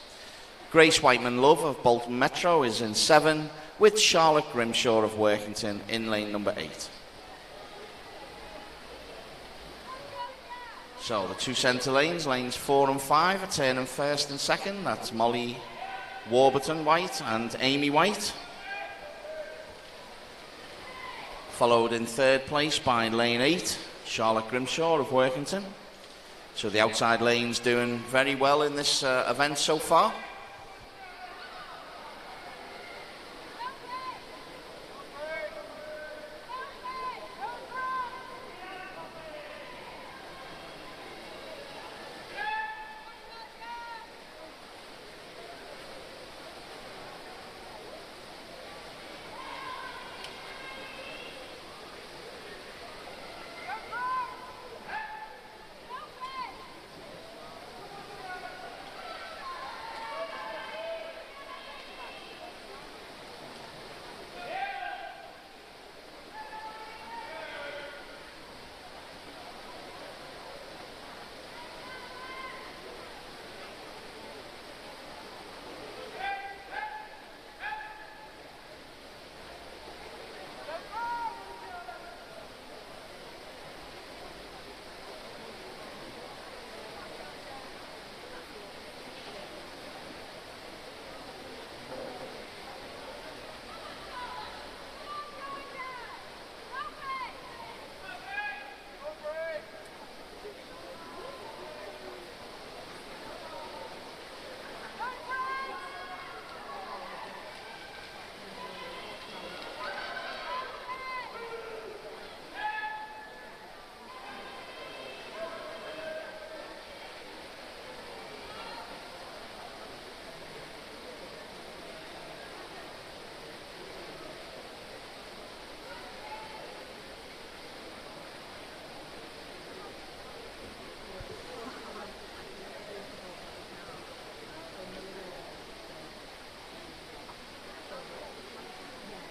Grace Whiteman Love of Bolton Metro is in 7, with Charlotte Grimshaw of Workington in lane number 8. So the two centre lanes, lanes 4 and 5, are turning first and second. That's Molly Warburton White and Amy White. Followed in third place by lane 8, Charlotte Grimshaw of Workington. So the outside lanes doing very well in this event so far.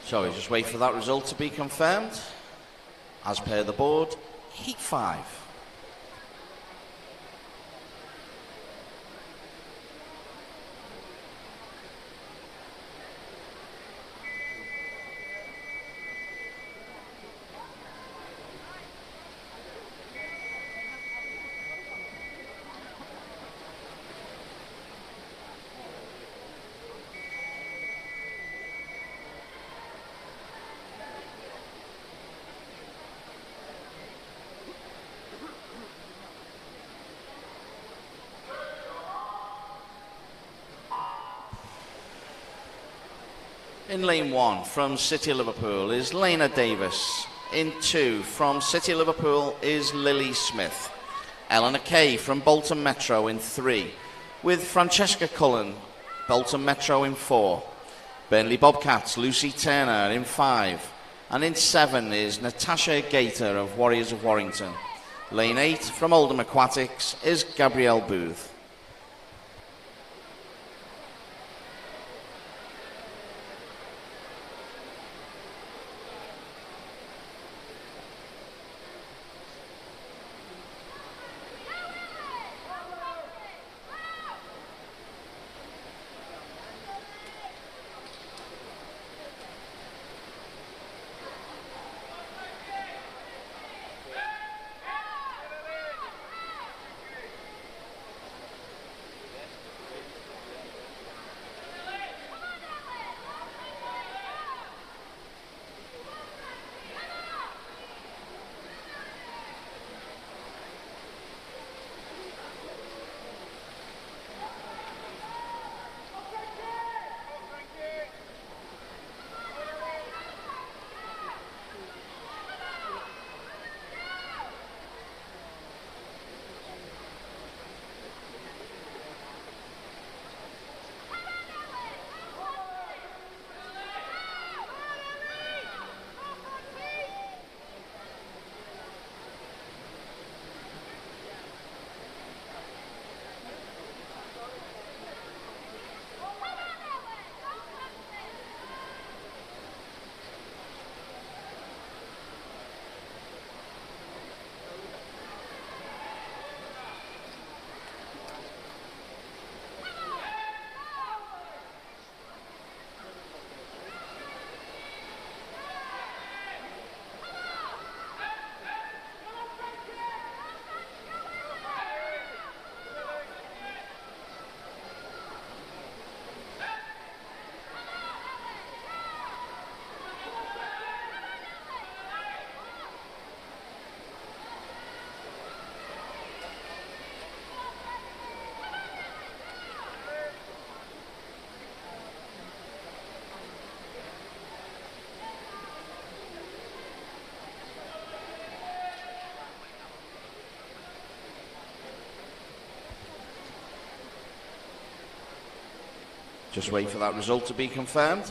So we just wait for that result to be confirmed. As per the board, heat 5. In lane 1 from City of Liverpool is Lena Davis. In 2 from City of Liverpool is Lily Smith. Eleanor Kay from Bolton Metro in 3, with Francesca Cullen, Bolton Metro in 4. Burnley Bobcats, Lucy Turner in 5. And in 7 is Natasha Gator of Warriors of Warrington. Lane 8 from Oldham Aquatics is Gabrielle Booth. Just wait for that result to be confirmed.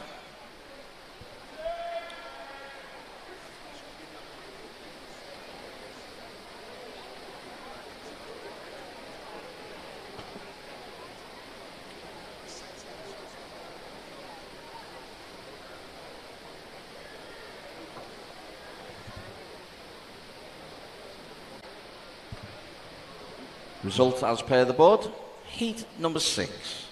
Result as per the board, heat number 6.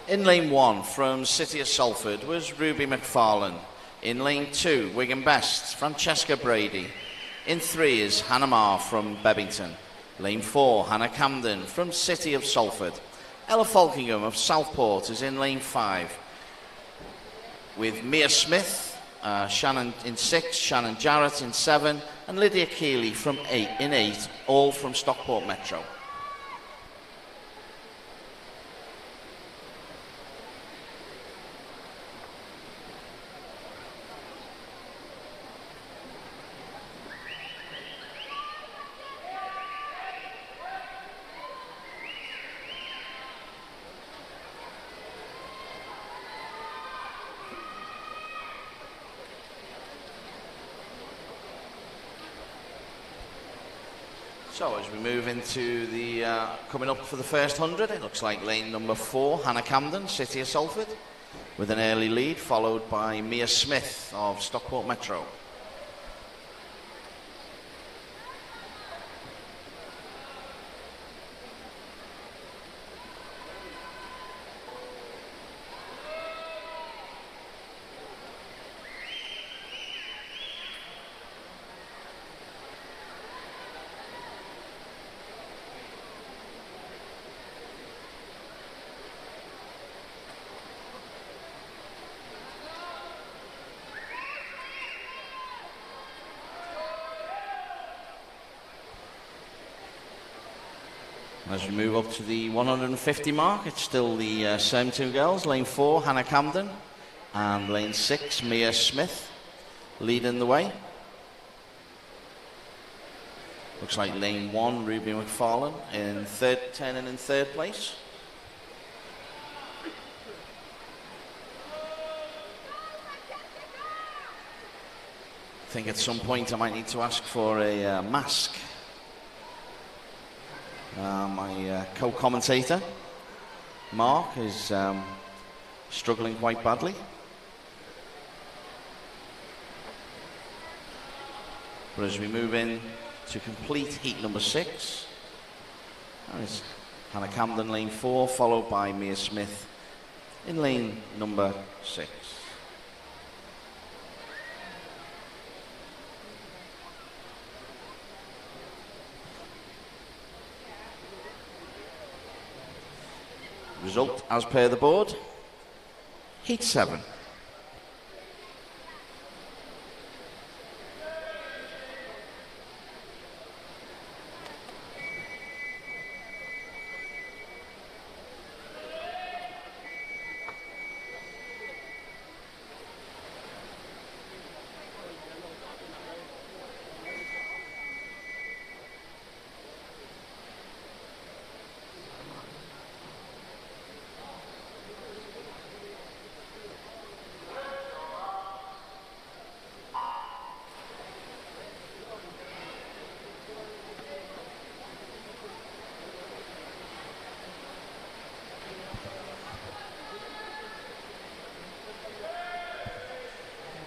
In lane 1 from City of Salford was Ruby McFarlane. In lane 2, Wigan Best, Francesca Brady. In 3 is Hannah Marr from Bebington. Lane 4, Hannah Camden from City of Salford. Ella Falkingham of Southport is in lane 5, with Mia Smith, Shannon in 6, Shannon Jarrett in 7, and Lydia Keeley from 8, all from Stockport Metro. So as we move into the coming up for the first 100, it looks like lane number 4, Hannah Camden, City of Salford, with an early lead, followed by Mia Smith of Stockport Metro. As we move up to the 150 mark, it's still the same two girls. Lane 4, Hannah Camden, and lane 6, Mia Smith, leading the way. Looks like lane 1, Ruby McFarlane, turning in third place. I think at some point I might need to ask for a mask. My co-commentator, Mark, is struggling quite badly. But as we move in to complete heat number 6, there's Hannah Camden, lane 4, followed by Mia Smith in lane number 6. Result as per the board, heat 7.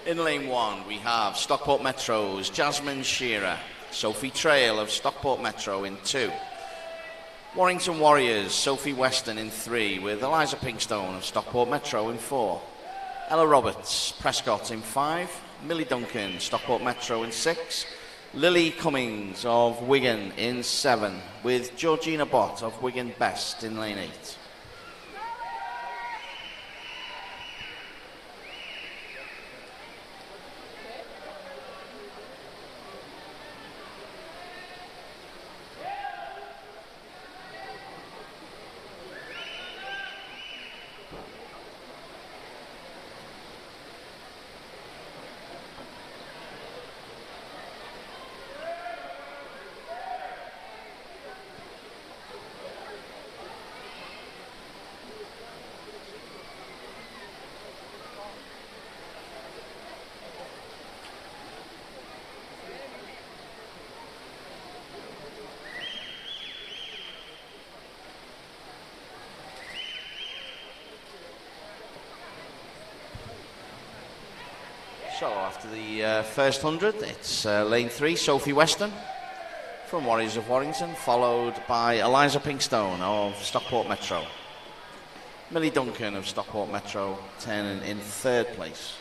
In lane 1, we have Stockport Metro's Jasmine Shearer, Sophie Trail of Stockport Metro in 2. Warrington Warriors, Sophie Weston in 3, with Eliza Pinkstone of Stockport Metro in 4. Ella Roberts, Prescott in 5. Millie Duncan, Stockport Metro in 6. Lily Cummings of Wigan in 7, with Georgina Bott of Wigan Best in lane 8. So after the first 100, it's lane 3, Sophie Weston from Warriors of Warrington, followed by Eliza Pinkstone of Stockport Metro. Millie Duncan of Stockport Metro turning in third place.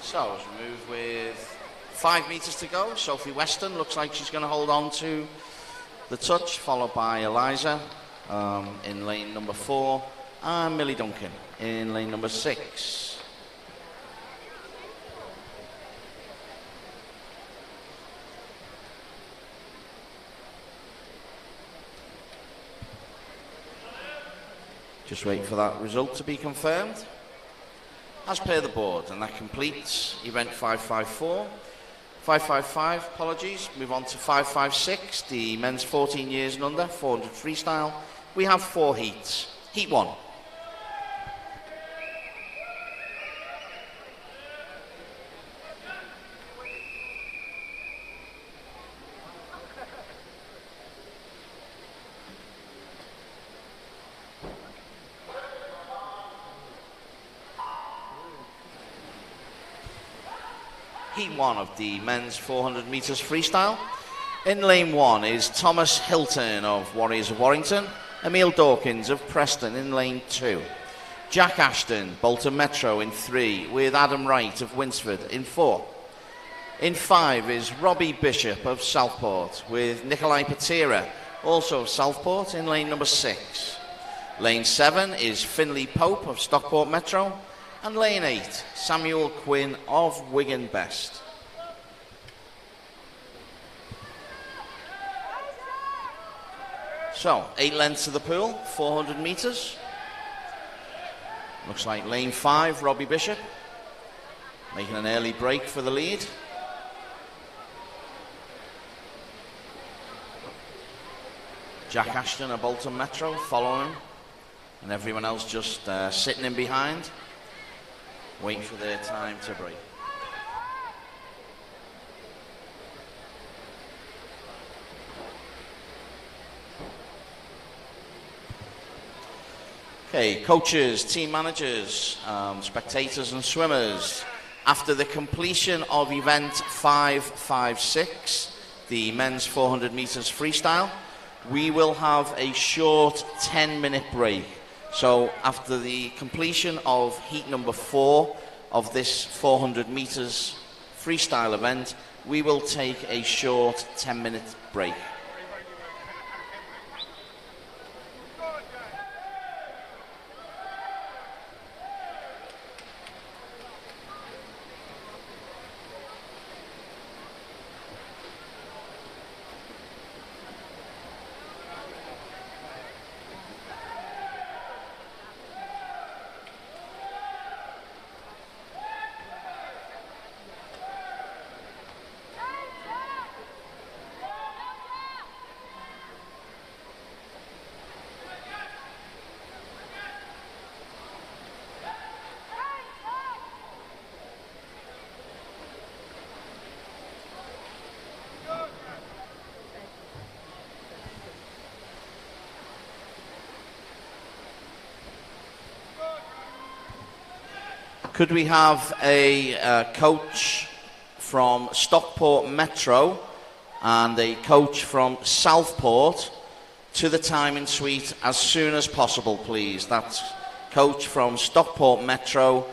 So as we move with 5 meters to go, Sophie Weston looks like she's going to hold on to the touch, followed by Eliza in lane number 4 and Millie Duncan in lane number 6. Just wait for that result to be confirmed. As per the board, and that completes event 554. 555, apologies. Move on to 556, the men's 14 years and under, 400 freestyle. We have 4 heats. Heat 1. Heat 1 of the men's 400 metres freestyle. In lane 1 is Thomas Hilton of Warriors of Warrington, Emil Dawkins of Preston in lane 2. Jack Ashton, Bolton Metro in 3, with Adam Wright of Winsford in 4. In 5 is Robbie Bishop of Southport, with Nikolai Patira, also of Southport, in lane number 6. Lane 7 is Finley Pope of Stockport Metro, and lane 8, Samuel Quinn of Wigan Best. So, 8 lengths of the pool, 400 metres. Looks like lane 5, Robbie Bishop, making an early break for the lead. Jack Ashton of Bolton Metro following him, and everyone else just sitting in behind, waiting for their time to break. Okay, coaches, team managers, spectators and swimmers. After the completion of event 556, the men's 400 metres freestyle, we will have a short 10-minute break. So after the completion of heat number 4 of this 400 metres freestyle event, we will take a short 10-minute break. Could we have a coach from Stockport Metro and a coach from Southport to the timing suite as soon as possible, please? That's coach from Stockport Metro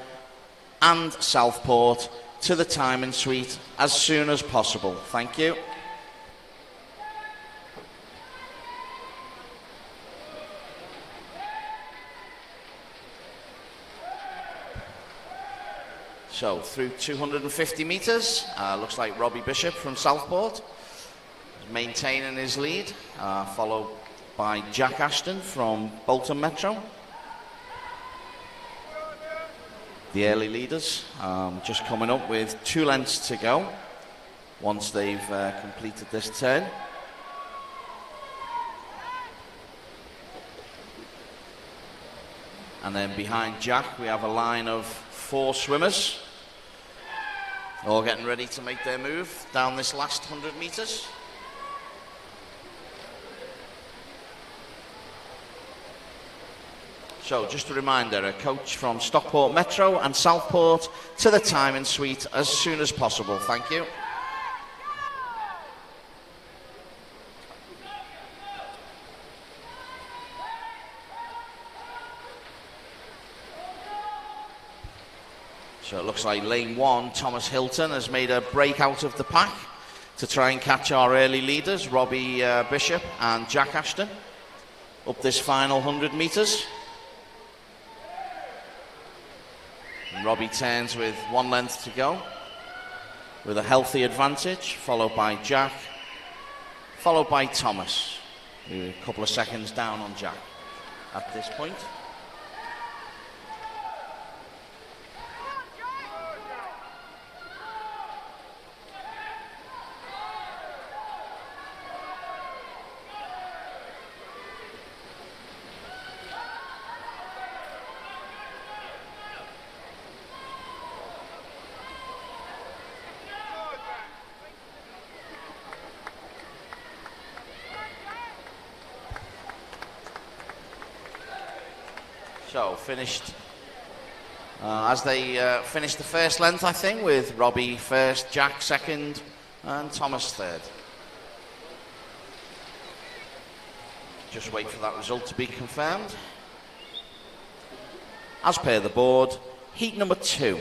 and Southport to the timing suite as soon as possible. Thank you. So through 250 metres, looks like Robbie Bishop from Southport is maintaining his lead, followed by Jack Ashton from Bolton Metro. The early leaders just coming up with 2 lengths to go once they've completed this turn. And then behind Jack we have a line of 4 swimmers, all getting ready to make their move down this last 100 metres. So just a reminder, a coach from Stockport Metro and Southport to the timing suite as soon as possible. Thank you. So it looks like lane 1, Thomas Hilton has made a break out of the pack to try and catch our early leaders, Robbie Bishop and Jack Ashton, up this final 100 metres. And Robbie turns with 1 length to go, with a healthy advantage, followed by Jack, followed by Thomas, a couple of seconds down on Jack at this point. So finished as they finish the first length, I think, with Robbie first, Jack second, and Thomas third. Just wait for that result to be confirmed. As per the board, heat number 2.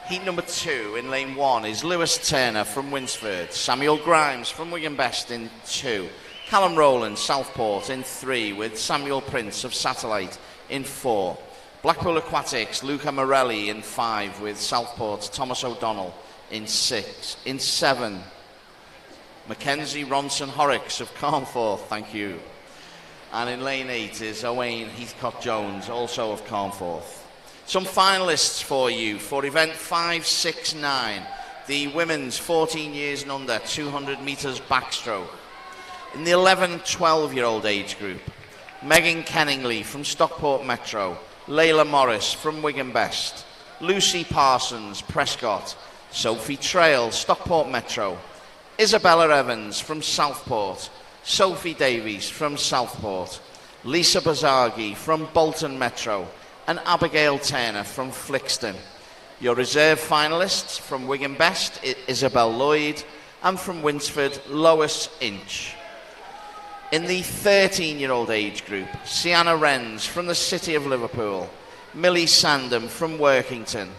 Heat number 2 in lane 1 is Lewis Turner from Winsford, Samuel Grimes from Wigan Best in 2, Callum Rowland, Southport in 3, with Samuel Prince of Satellite in 4, Blackpool Aquatics, Luca Morelli in 5, with Southport's Thomas O'Donnell in 6, in 7, Mackenzie Ronson Horrocks of Carnforth, thank you, and in lane 8 is Owain Heathcock Jones, also of Carnforth. Some finalists for you for event 569, the women's 14 years and under 200 metres backstroke. In the 11-12-year-old age group, Megan Kenningley from Stockport Metro, Layla Morris from Wigan Best, Lucy Parsons, Prescott, Sophie Trail, Stockport Metro, Isabella Evans from Southport, Sophie Davies from Southport, Lisa Bazagi from Bolton Metro, and Abigail Turner from Flixton. Your reserve finalists from Wigan Best, Isabel Lloyd, and from Winsford, Lois Inch. In the 13-year-old age group, Sienna Renz from the City of Liverpool, Millie Sandham from Workington,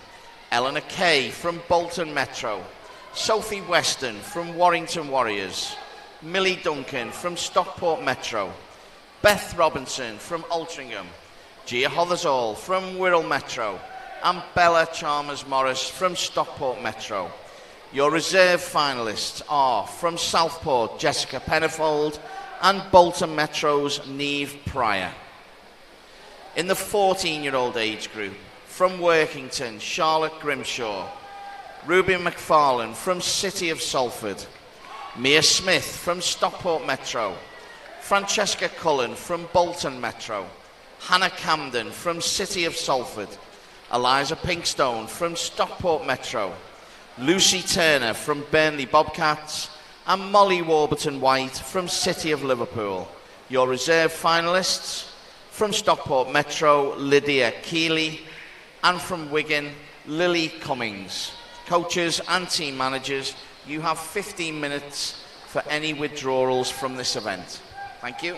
Eleanor Kay from Bolton Metro, Sophie Weston from Warrington Warriors, Millie Duncan from Stockport Metro, Beth Robinson from Altrincham, Gia Hothersall from Wirral Metro, and Bella Chalmers Morris from Stockport Metro. Your reserve finalists are from Southport, Jessica Pennifold, and Bolton Metro's Neve Pryor. In the 14-year-old age group, from Workington, Charlotte Grimshaw, Ruby McFarlane from City of Salford, Mia Smith from Stockport Metro, Francesca Cullen from Bolton Metro, Hannah Camden from City of Salford, Eliza Pinkstone from Stockport Metro, Lucy Turner from Burnley Bobcats, and Molly Warburton White from City of Liverpool. Your reserve finalists from Stockport Metro, Lydia Keeley, and from Wigan, Lily Cummings. Coaches and team managers, you have 15 minutes for any withdrawals from this event. Thank you.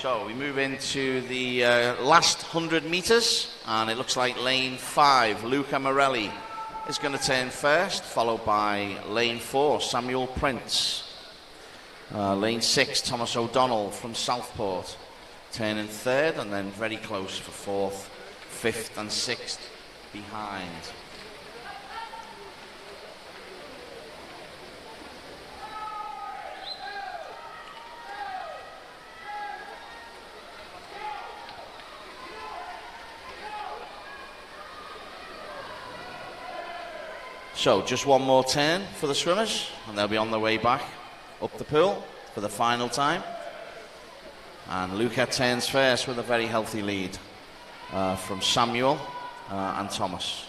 So we move into the last 100 metres, and it looks like lane 5, Luca Morelli, is going to turn first, followed by lane 4, Samuel Prince. Lane 6, Thomas O'Donnell from Southport, turning third, and then very close for fourth, fifth and sixth behind. So just one more turn for the swimmers, and they'll be on their way back up the pool for the final time. And Luca turns first with a very healthy lead from Samuel and Thomas.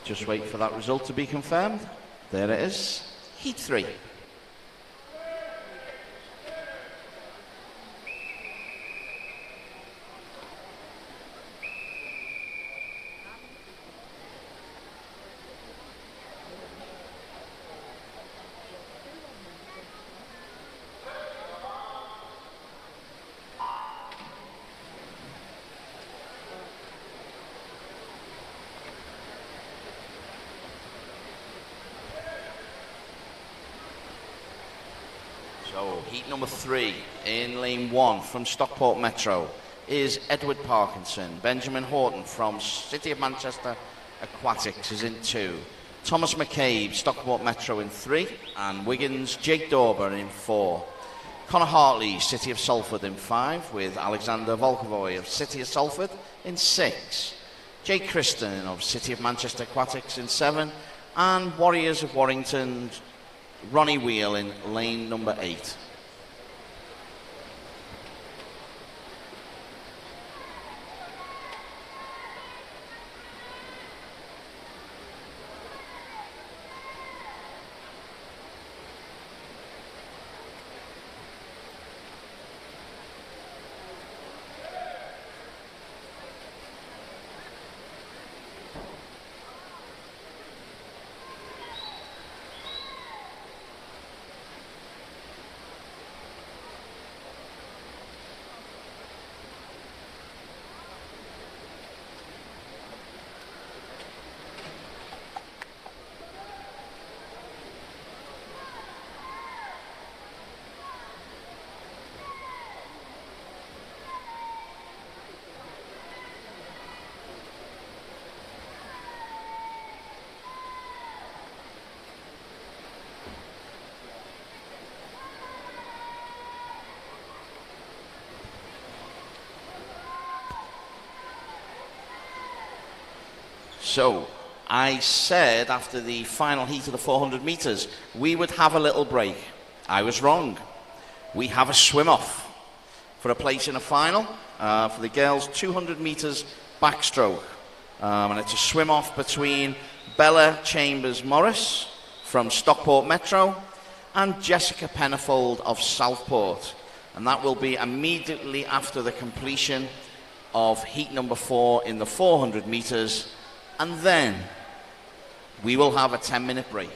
Just wait for that result to be confirmed. There it is. Heat 3. So, heat number 3 in lane 1 from Stockport Metro is Edward Parkinson. Benjamin Horton from City of Manchester Aquatics is in 2. Thomas McCabe, Stockport Metro in 3. And Wigan's Jake Dauber in 4. Connor Hartley, City of Salford in 5, with Alexander Volkovoy of City of Salford in 6. Jake Christen of City of Manchester Aquatics in 7. And Warriors of Warrington, Ronnie Wheel in lane number 8. So, I said after the final heat of the 400 metres, we would have a little break. I was wrong. We have a swim-off for a place in a final for the girls' 200 metres backstroke. And it's a swim-off between Bella Chambers-Morris from Stockport Metro and Jessica Pennifold of Southport. And that will be immediately after the completion of heat number 4 in the 400 metres. And then we will have a 10-minute break.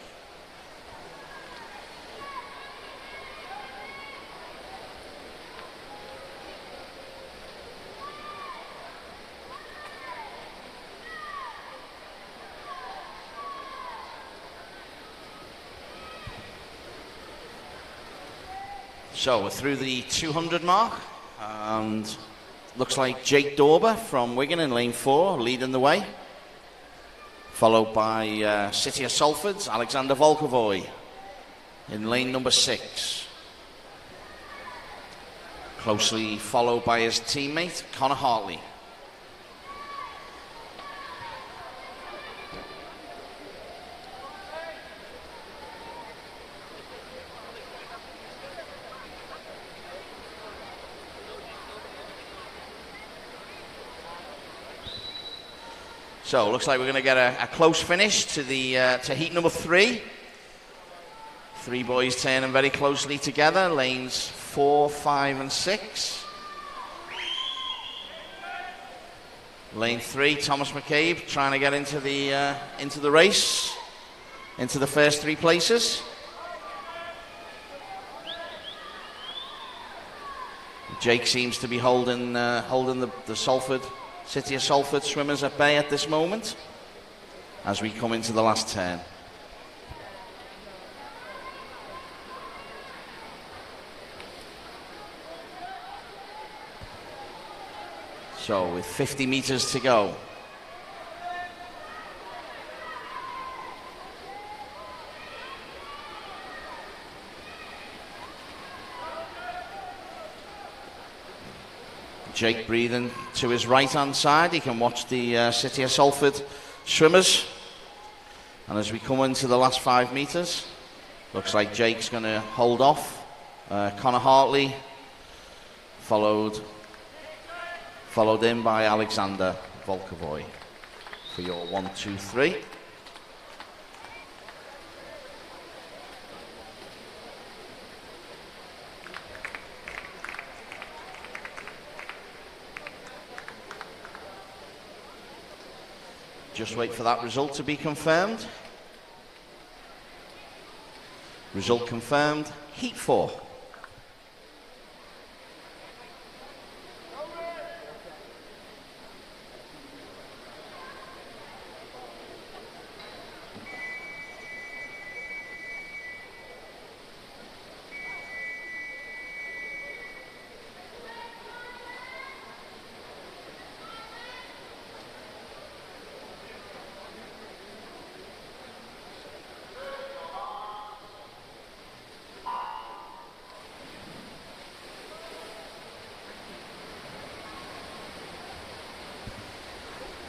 So we're through the 200 mark, and looks like Jake Dauber from Wigan in lane 4 leading the way, followed by City of Salford's Alexander Volkovoy in lane number 6. Closely followed by his teammate, Connor Hartley. So looks like we're going to get a close finish to the to heat number 3. 3 boys turning very closely together, lanes 4, 5, and 6. Lane 3, Thomas McCabe trying to get into the race, into the first 3 places. Jake seems to be holding the Salford. City of Salford swimmers at bay at this moment as we come into the last turn. So with 50 meters to go. Jake breathing to his right hand side. He can watch the City of Salford swimmers. And as we come into the last 5 meters, looks like Jake's going to hold off. Connor Hartley followed in by Alexander Volkovoy for your 1, 2, 3. Just wait for that result to be confirmed. Result confirmed, heat 4.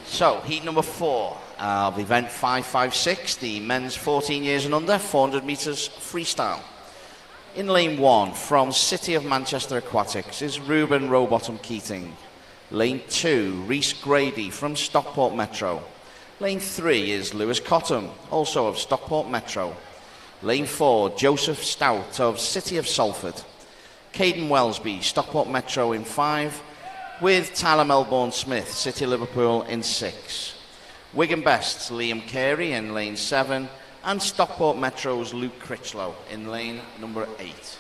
So, heat number 4 of event 556, the men's 14 years and under, 400 metres freestyle. In lane 1, from City of Manchester Aquatics, is Ruben Rowbottom Keating. Lane 2, Rhys Grady from Stockport Metro. Lane 3 is Lewis Cottam, also of Stockport Metro. Lane 4, Joseph Stout of City of Salford. Caden Wellesby, Stockport Metro in 5. With Tyler Melbourne Smith, City Liverpool in 6. Wigan Best's Liam Carey in lane 7, and Stockport Metro's Luke Critchlow in lane number 8.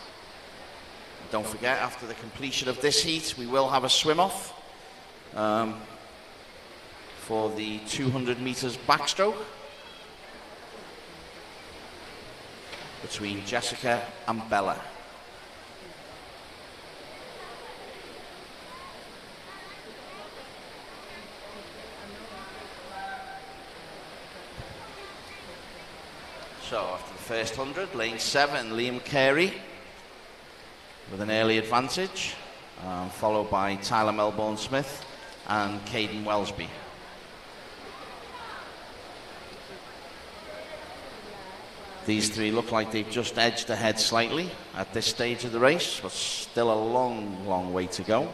Don't forget, after the completion of this heat, we will have a swim-off for the 200 metres backstroke between Jessica and Bella. So after the first 100, lane 7, Liam Carey with an early advantage, followed by Tyler Melbourne Smith and Caden Wellesby. These three look like they've just edged ahead slightly at this stage of the race, but still a long, long way to go.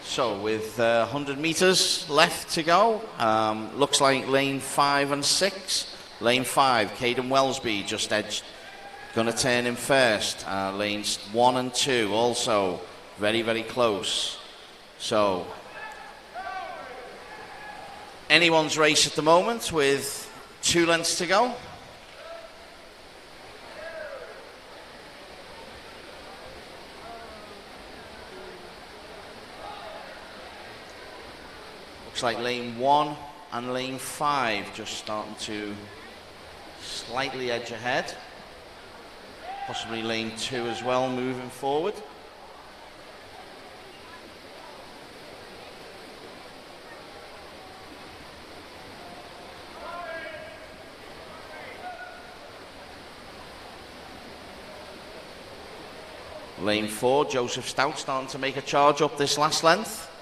So with 100 metres left to go, looks like lane 5 and 6. Lane 5, Caden Wellesby just edged, going to turn in first. Lanes 1 and 2 also very, very close. So anyone's race at the moment with 2 lengths to go. Looks like lane 1 and lane 5 just starting to slightly edge ahead. Possibly lane 2 as well moving forward. Lane 4, Joseph Stout starting to make a charge up this last length.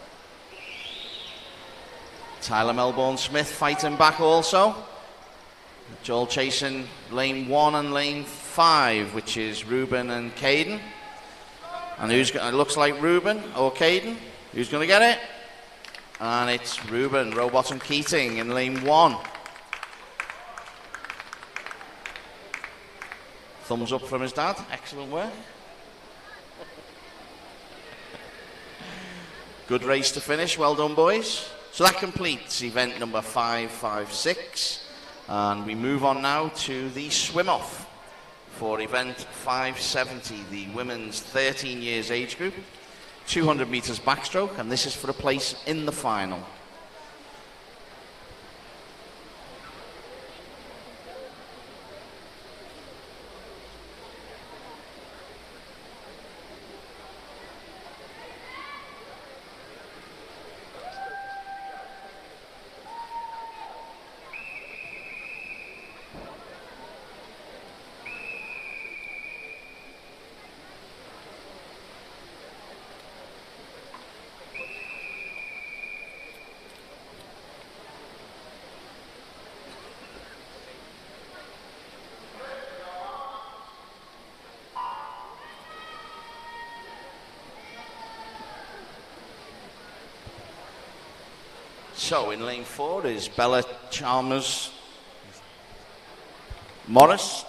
Tyler Melbourne Smith fighting back also. Joel chasing lane 1 and lane 5, which is Ruben and Caden. And it looks like Ruben or Caden. Who's going to get it? And it's Ruben Rowbottom Keating in lane 1. Thumbs up from his dad. Excellent work. Good race to finish. Well done, boys. So that completes event number 556. And we move on now to the swim-off for event 570, the women's 13 years age group, 200 metres backstroke, and this is for a place in the final. So in lane 4 is Bella Chalmers Morris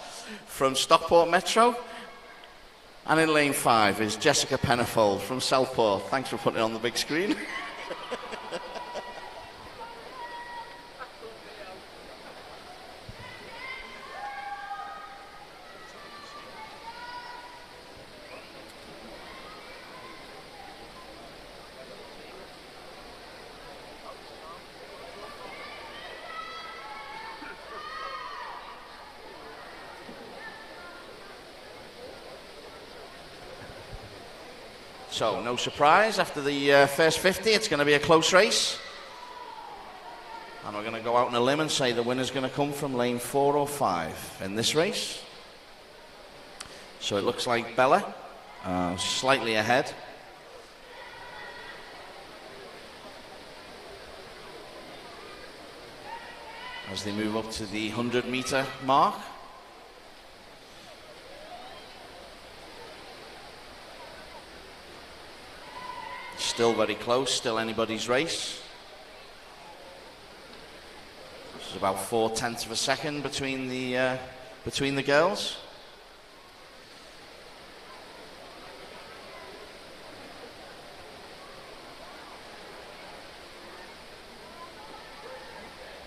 from Stockport Metro. And in lane 5 is Jessica Pennifold from Southport. Thanks for putting it on the big screen. So, no surprise, after the first 50, it's going to be a close race. And we're going to go out on a limb and say the winner's going to come from lane 4 or 5 in this race. So it looks like Bella, slightly ahead. As they move up to the 100-metre mark. Still very close, still anybody's race. There's about 0.4 of a second between the girls.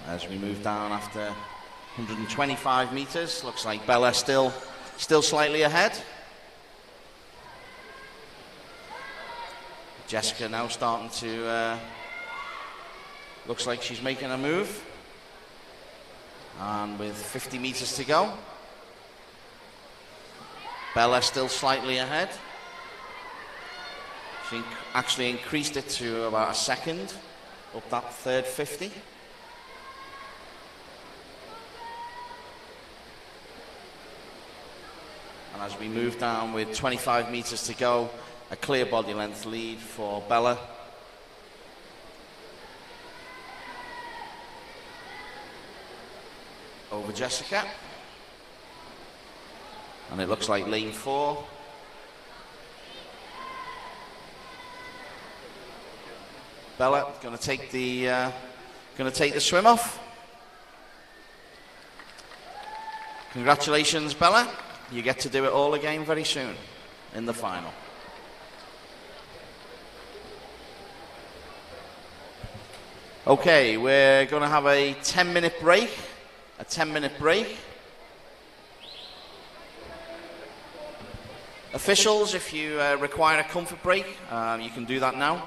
As we move down after 125 meters, looks like Bella still slightly ahead. Jessica now starting to, looks like she's making a move. And with 50 meters to go, Bella still slightly ahead. She actually increased it to about a second up that third 50. And as we move down with 25 meters to go, a clear body length lead for Bella. Over Jessica. And it looks like lane 4. Bella going to take the swim off. Congratulations, Bella. You get to do it all again very soon in the final. Okay, we're going to have a 10-minute break. A 10-minute break. Officials, if you require a comfort break, you can do that now.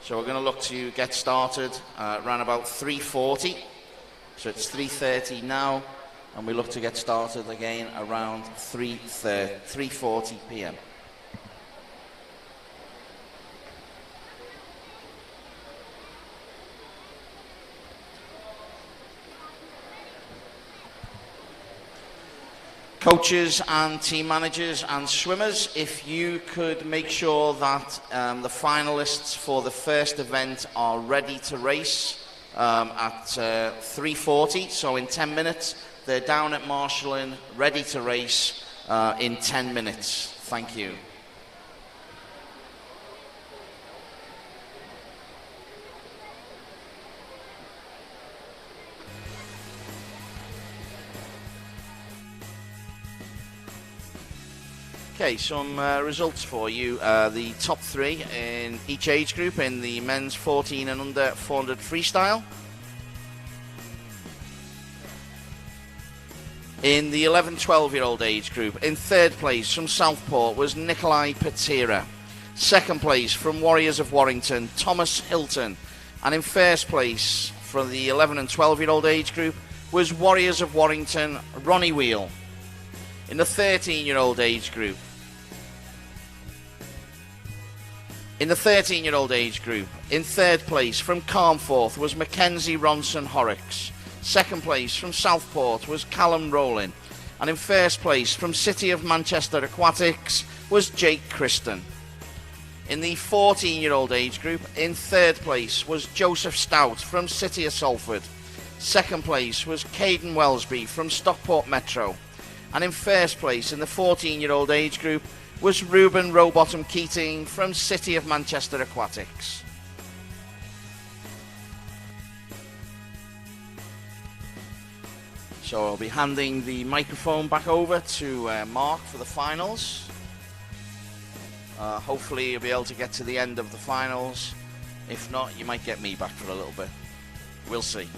So we're going to look to get started around about 3:40. So it's 3:30 now, and we look to get started again around 3:40 p.m. Coaches and team managers and swimmers, if you could make sure that the finalists for the first event are ready to race at 3:40, so in 10 minutes, they're down at marshalling, ready to race in 10 minutes. Thank you. Okay, some results for you. The top three in each age group in the men's 14 and under 400 freestyle. In the 11-12-year-old age group, in third place from Southport was Nikolai Patera. Second place from Warriors of Warrington, Thomas Hilton. And in first place from the 11 and 12-year-old age group was Warriors of Warrington, Ronnie Wheel. In the 13-year-old age group, in third place from Carnforth was Mackenzie Ronson Horrocks. Second place from Southport was Callum Rowling. And in first place from City of Manchester Aquatics was Jake Christen. In the 14-year-old age group, in third place was Joseph Stout from City of Salford. Second place was Caden Wellesby from Stockport Metro. And in first place in the 14-year-old age group was Ruben Rowbottom Keating from City of Manchester Aquatics. So I'll be handing the microphone back over to Mark for the finals. Hopefully you'll be able to get to the end of the finals. If not, you might get me back for a little bit. We'll see.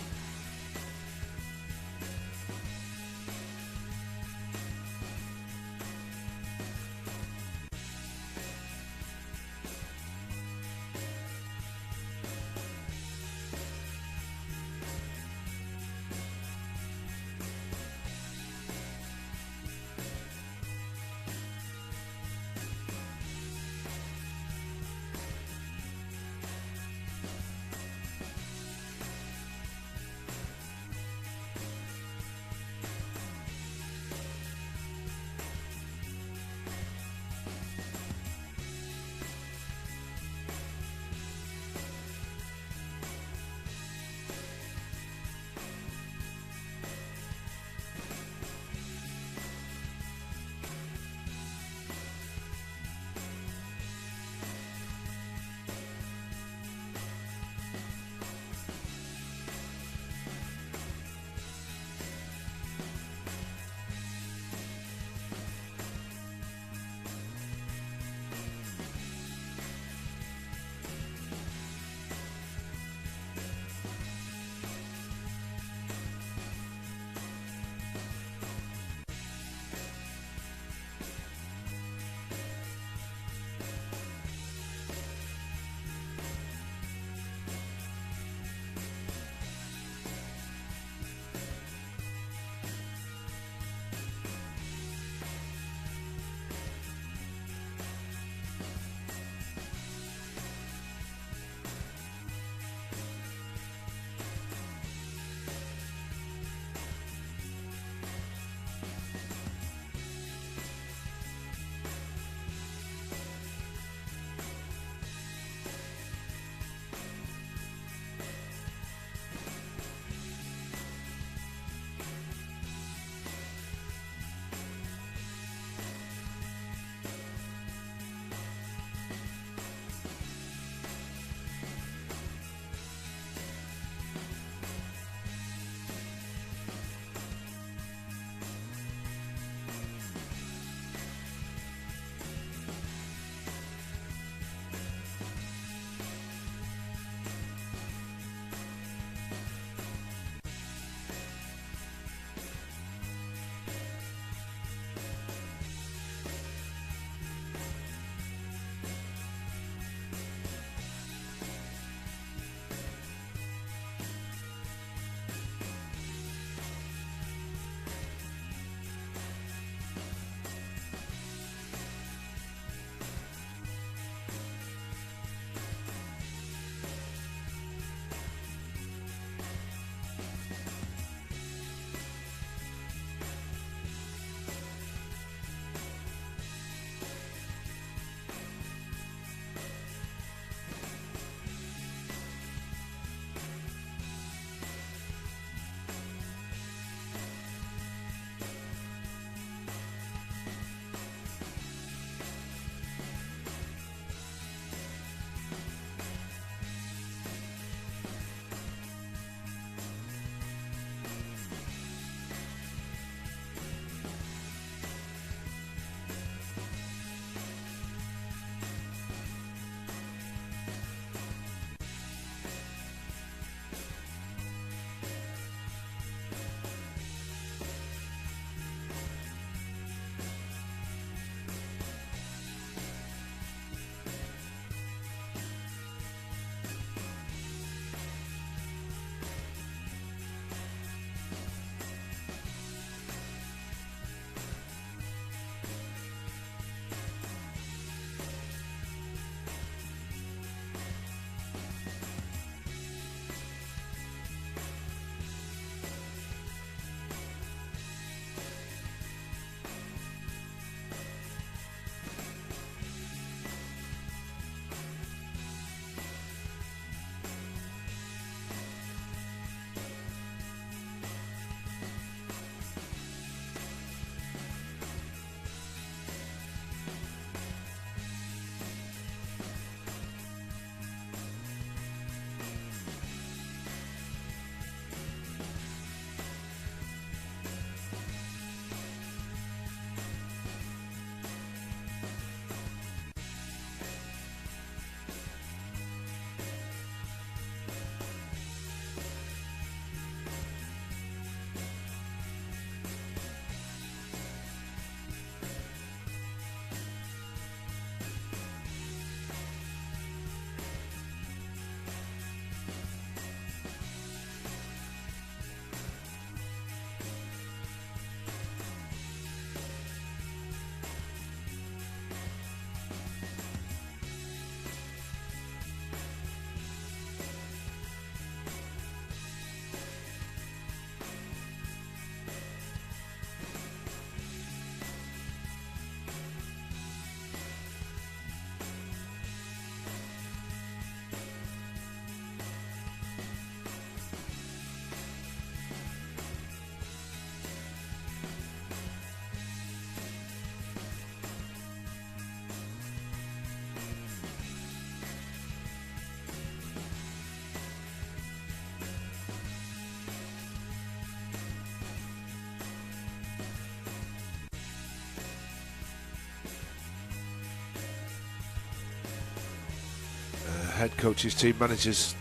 head coaches, team managers,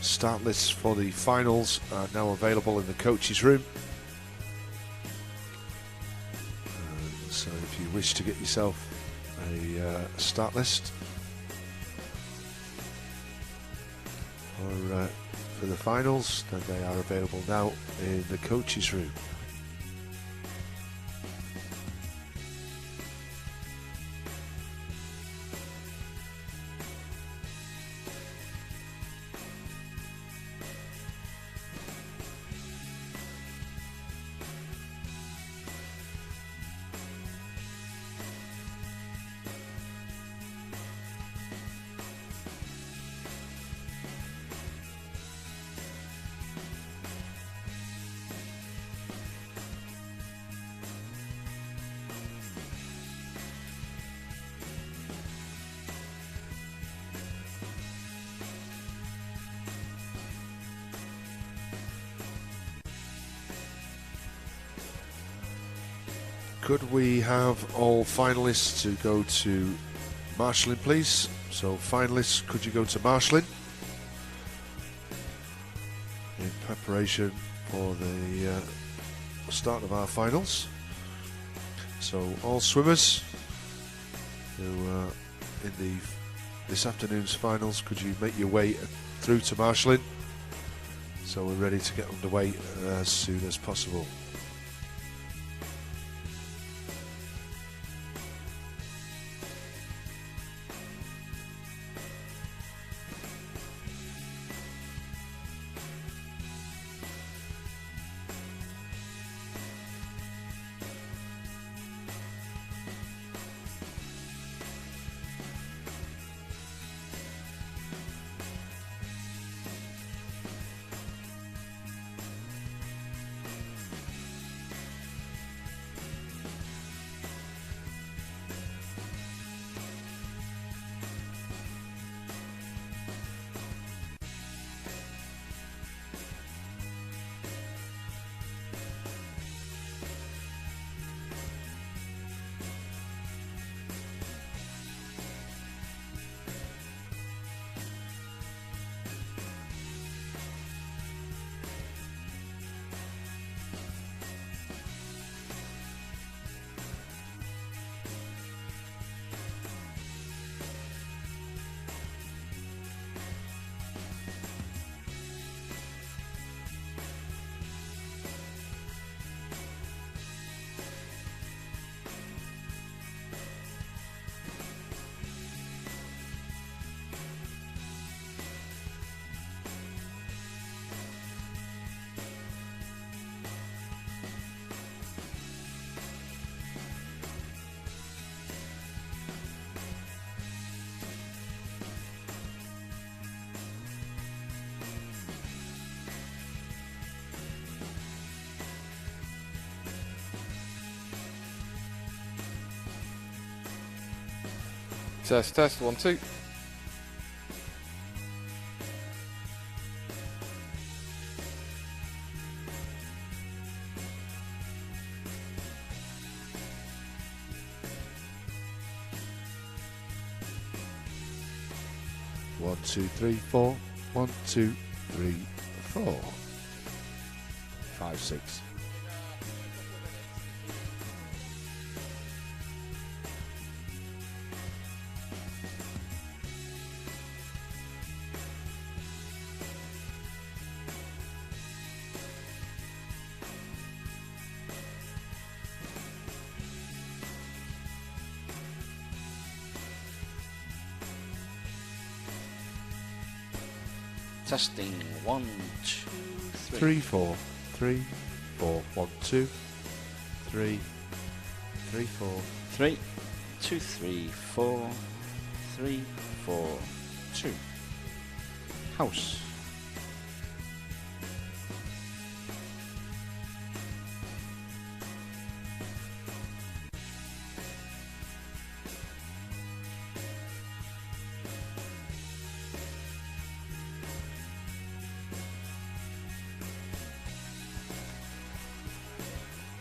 start lists for the finals are now available in the coaches room. So if you wish to get yourself a start list for the finals, then they are available now in the coaches room. Could we have all finalists to go to marshalling, please? So finalists, could you go to marshalling in preparation for the start of our finals? So all swimmers who are in this afternoon's finals, could you make your way through to marshalling? So we're ready to get underway as soon as possible. Test, 1, 2. One, two, three, four. 1, 2, 3, 4. 5, 6. Testing 1, 2, 3. 3, 4. 3, 4. 1, 2, 3. 3, 4. 3, 2, 3, 4. 3, 4, 2. House.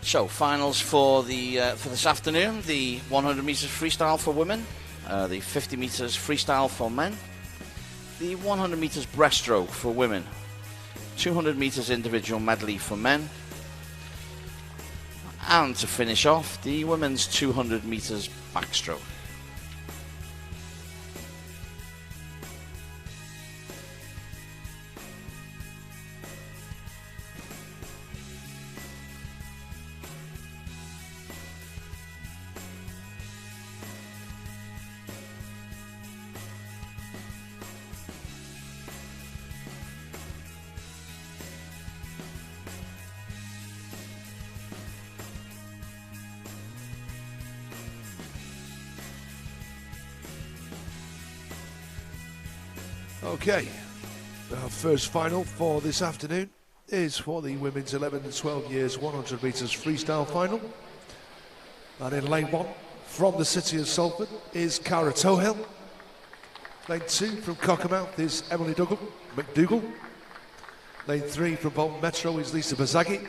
So finals for this afternoon: the 100 meters freestyle for women, the 50 meters freestyle for men, The 100 metres breaststroke for women. 200 metres individual medley for men. And to finish off, the women's 200 metres backstroke. Okay, our first final for this afternoon is for the women's 11 to 12 years 100 metres freestyle final. And in lane 1, from the city of Salford, is Cara Tohill. Lane 2 from Cockermouth is Emily McDougall. Lane 3 from Bolton Metro is Lisa Bazaghi.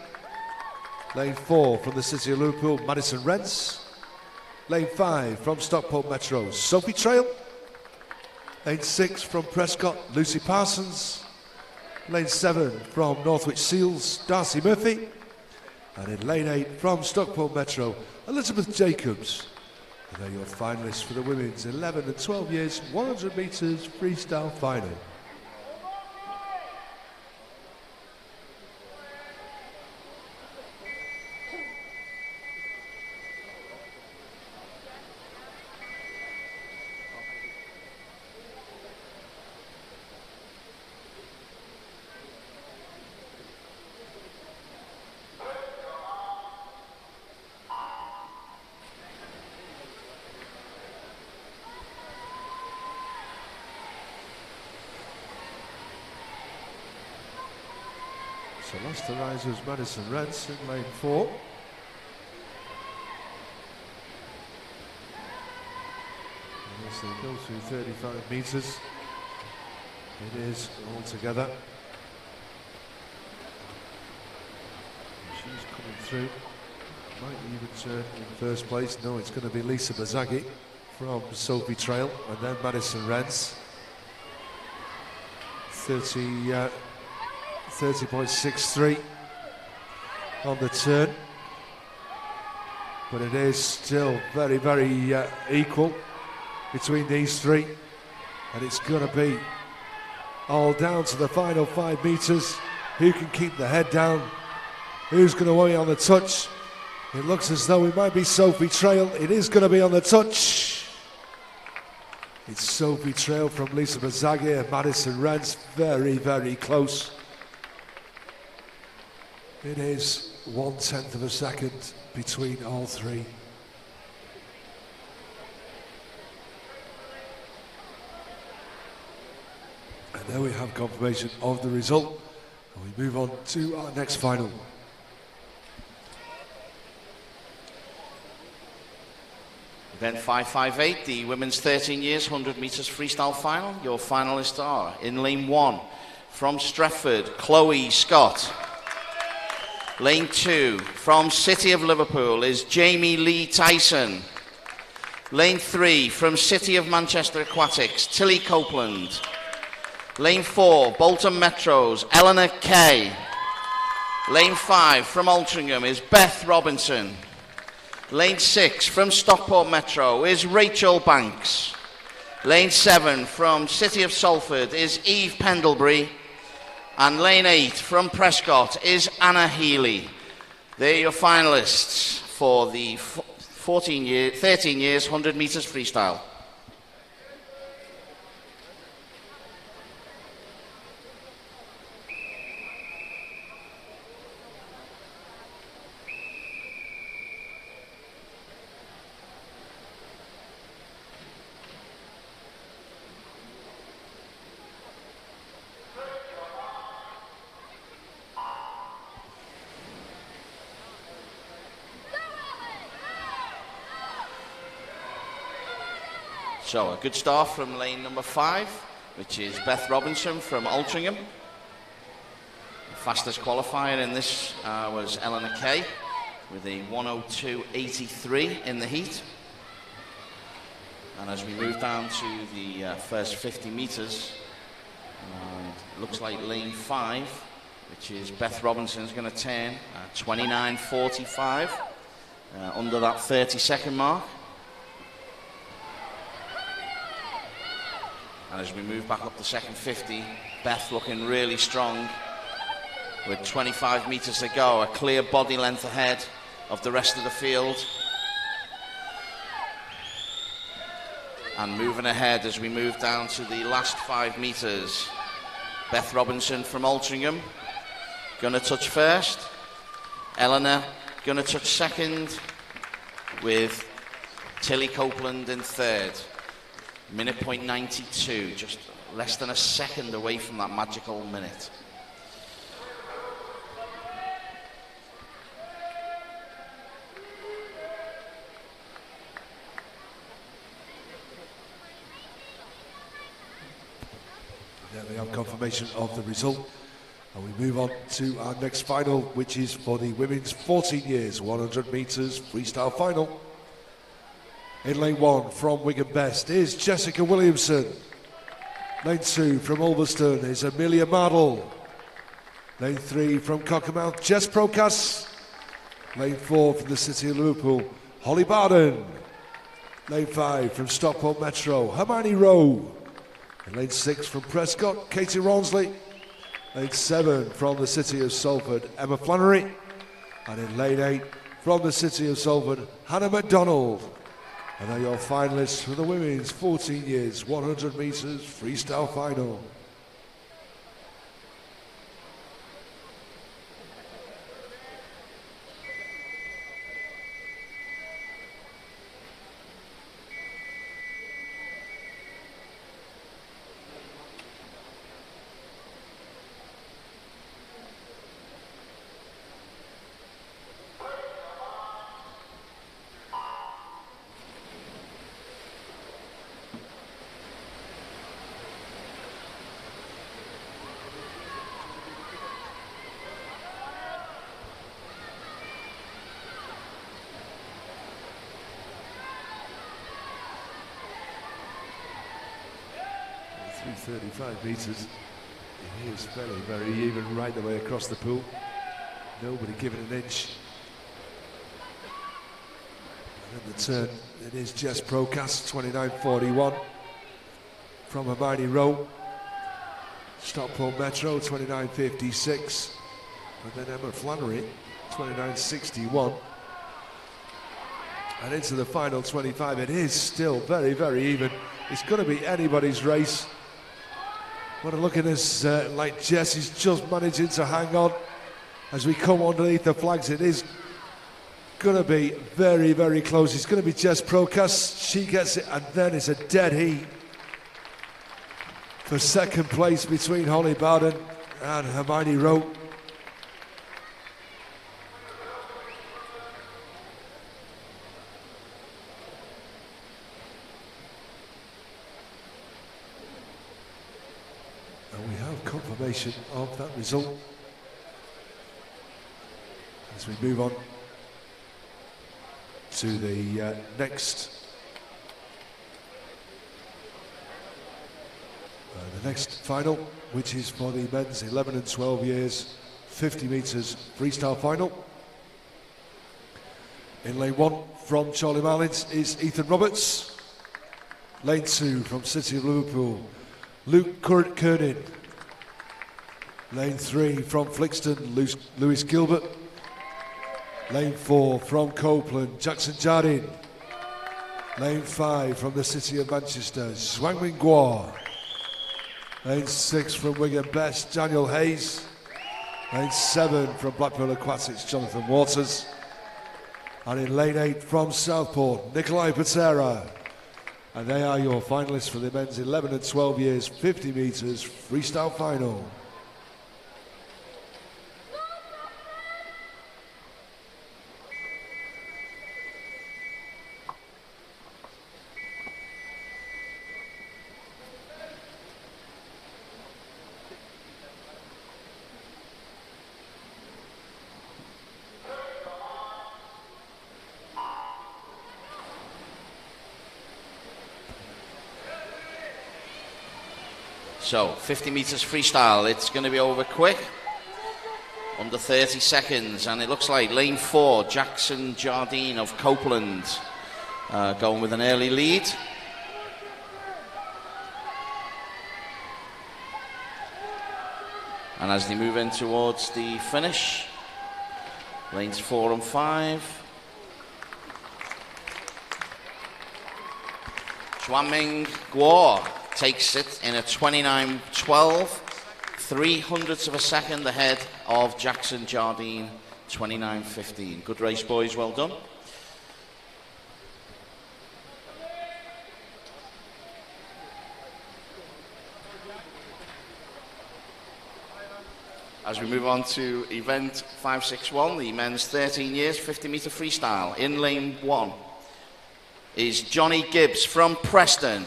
Lane 4 from the city of Liverpool, Madison Rents. Lane 5 from Stockport Metro, Sophie Trail. Lane 6 from Prescott, Lucy Parsons. Lane 7 from Northwich Seals, Darcy Murphy. And in lane 8 from Stockport Metro, Elizabeth Jacobs. And they're your finalists for the women's 11 and 12 years 100 metres freestyle final. So last to rise was Madison Rents in lane 4. And as they go through 35 metres, it is all together. And she's coming through. Might even turn in first place. No, it's going to be Lisa Bazaghi from Sophie Trail, and then Madison Rents. 30.63 on the turn, but it is still very, very equal between these three, and it's going to be all down to the final 5 metres. Who can keep the head down? Who's going to weigh on the touch? It looks as though it might be Sophie Trail. It is going to be on the touch. It's Sophie Trail from Lisa Bazaghi and Madison Rents, very, very close. It is 1/10 of a second between all three. And there we have confirmation of the result. And we move on to our next final. Event 558, the women's 13 years 100 metres freestyle final. Your finalists are in lane 1 from Stretford, Chloe Scott. Lane 2 from City of Liverpool is Jamie Lee Tyson. Lane 3 from City of Manchester Aquatics, Tilly Copeland. Lane 4, Bolton Metro's Eleanor Kay. Lane 5 from Altrincham is Beth Robinson. Lane 6 from Stockport Metro is Rachel Banks. Lane 7 from City of Salford is Eve Pendlebury. And lane 8 from Prescott is Anna Healy. They're your finalists for the 13 years 100 metres freestyle. So a good start from lane number 5, which is Beth Robinson from Altrincham. The fastest qualifier in this was Eleanor Kay with a 1:02.83 in the heat. And as we move down to the first 50 metres, And it looks like lane 5, which is Beth Robinson, is going to turn 29.45, under that 30-second mark. And as we move back up the second 50, Beth looking really strong with 25 metres to go, a clear body length ahead of the rest of the field. And moving ahead as we move down to the last 5 metres. Beth Robinson from Altrincham, going to touch first. Eleanor going to touch second, with Tilly Copeland in third. Minute point 92, just less than a second away from that magical minute. There we have confirmation of the result. And we move on to our next final, which is for the women's 14 years, 100 metres freestyle final. In lane 1 from Wigan Best is Jessica Williamson. Lane 2 from Ulverston is Amelia Mardle. Lane 3 from Cockermouth, Jess Procas. Lane 4 from the City of Liverpool, Holly Barden. Lane 5 from Stockport Metro, Hermione Rowe. In lane 6 from Prescott, Katie Rawnsley. Lane 7 from the City of Salford, Emma Flannery. And in lane 8 from the City of Salford, Hannah MacDonald. And they're your finalists for the women's 14 years, 100 metres freestyle final. Through 35 metres, it is very, very even right the way across the pool. Nobody giving an inch. And in the turn, it is Jess Procas, 29.41 from Hermione Rowe. Stockport Metro, 29.56. And then Emma Flannery, 29.61. And into the final 25, it is still very, very even. It's going to be anybody's race. What a look at this, like Jess is just managing to hang on. As we come underneath the flags, it is going to be very, very close. It's going to be Jess Procas. She gets it, and then it's a dead heat for second place between Holly Bowden and Hermione Rowe. And we have confirmation of that result as we move on to the next final, which is for the men's 11 and 12 years 50 metres freestyle final. In lane 1 from Charlie Marlins is Ethan Roberts. Lane 2 from City of Liverpool, Luke Kernin. Lane 3 from Flixton, Lewis Gilbert. Lane 4 from Copeland, Jackson Jardine. Lane 5 from the City of Manchester, Zwangmin Guo. Lane 6 from Wigan Best, Daniel Hayes. Lane 7 from Blackpool Aquatics, Jonathan Waters. And in lane 8 from Southport, Nikolai Patera. And they are your finalists for the men's 11 and 12 years 50 metres freestyle final. So 50 meters freestyle, it's going to be over quick, under 30 seconds, and it looks like lane 4, Jackson Jardine of Copeland, going with an early lead. And as they move in towards the finish, lanes 4 and 5. Xuanming Guo takes it in a 29.12, 300ths of a second ahead of Jackson Jardine, 29.15. Good race, boys, well done. As we move on to event 561, the men's 13 years 50 meter freestyle. In lane 1 is Johnny Gibbs from Preston.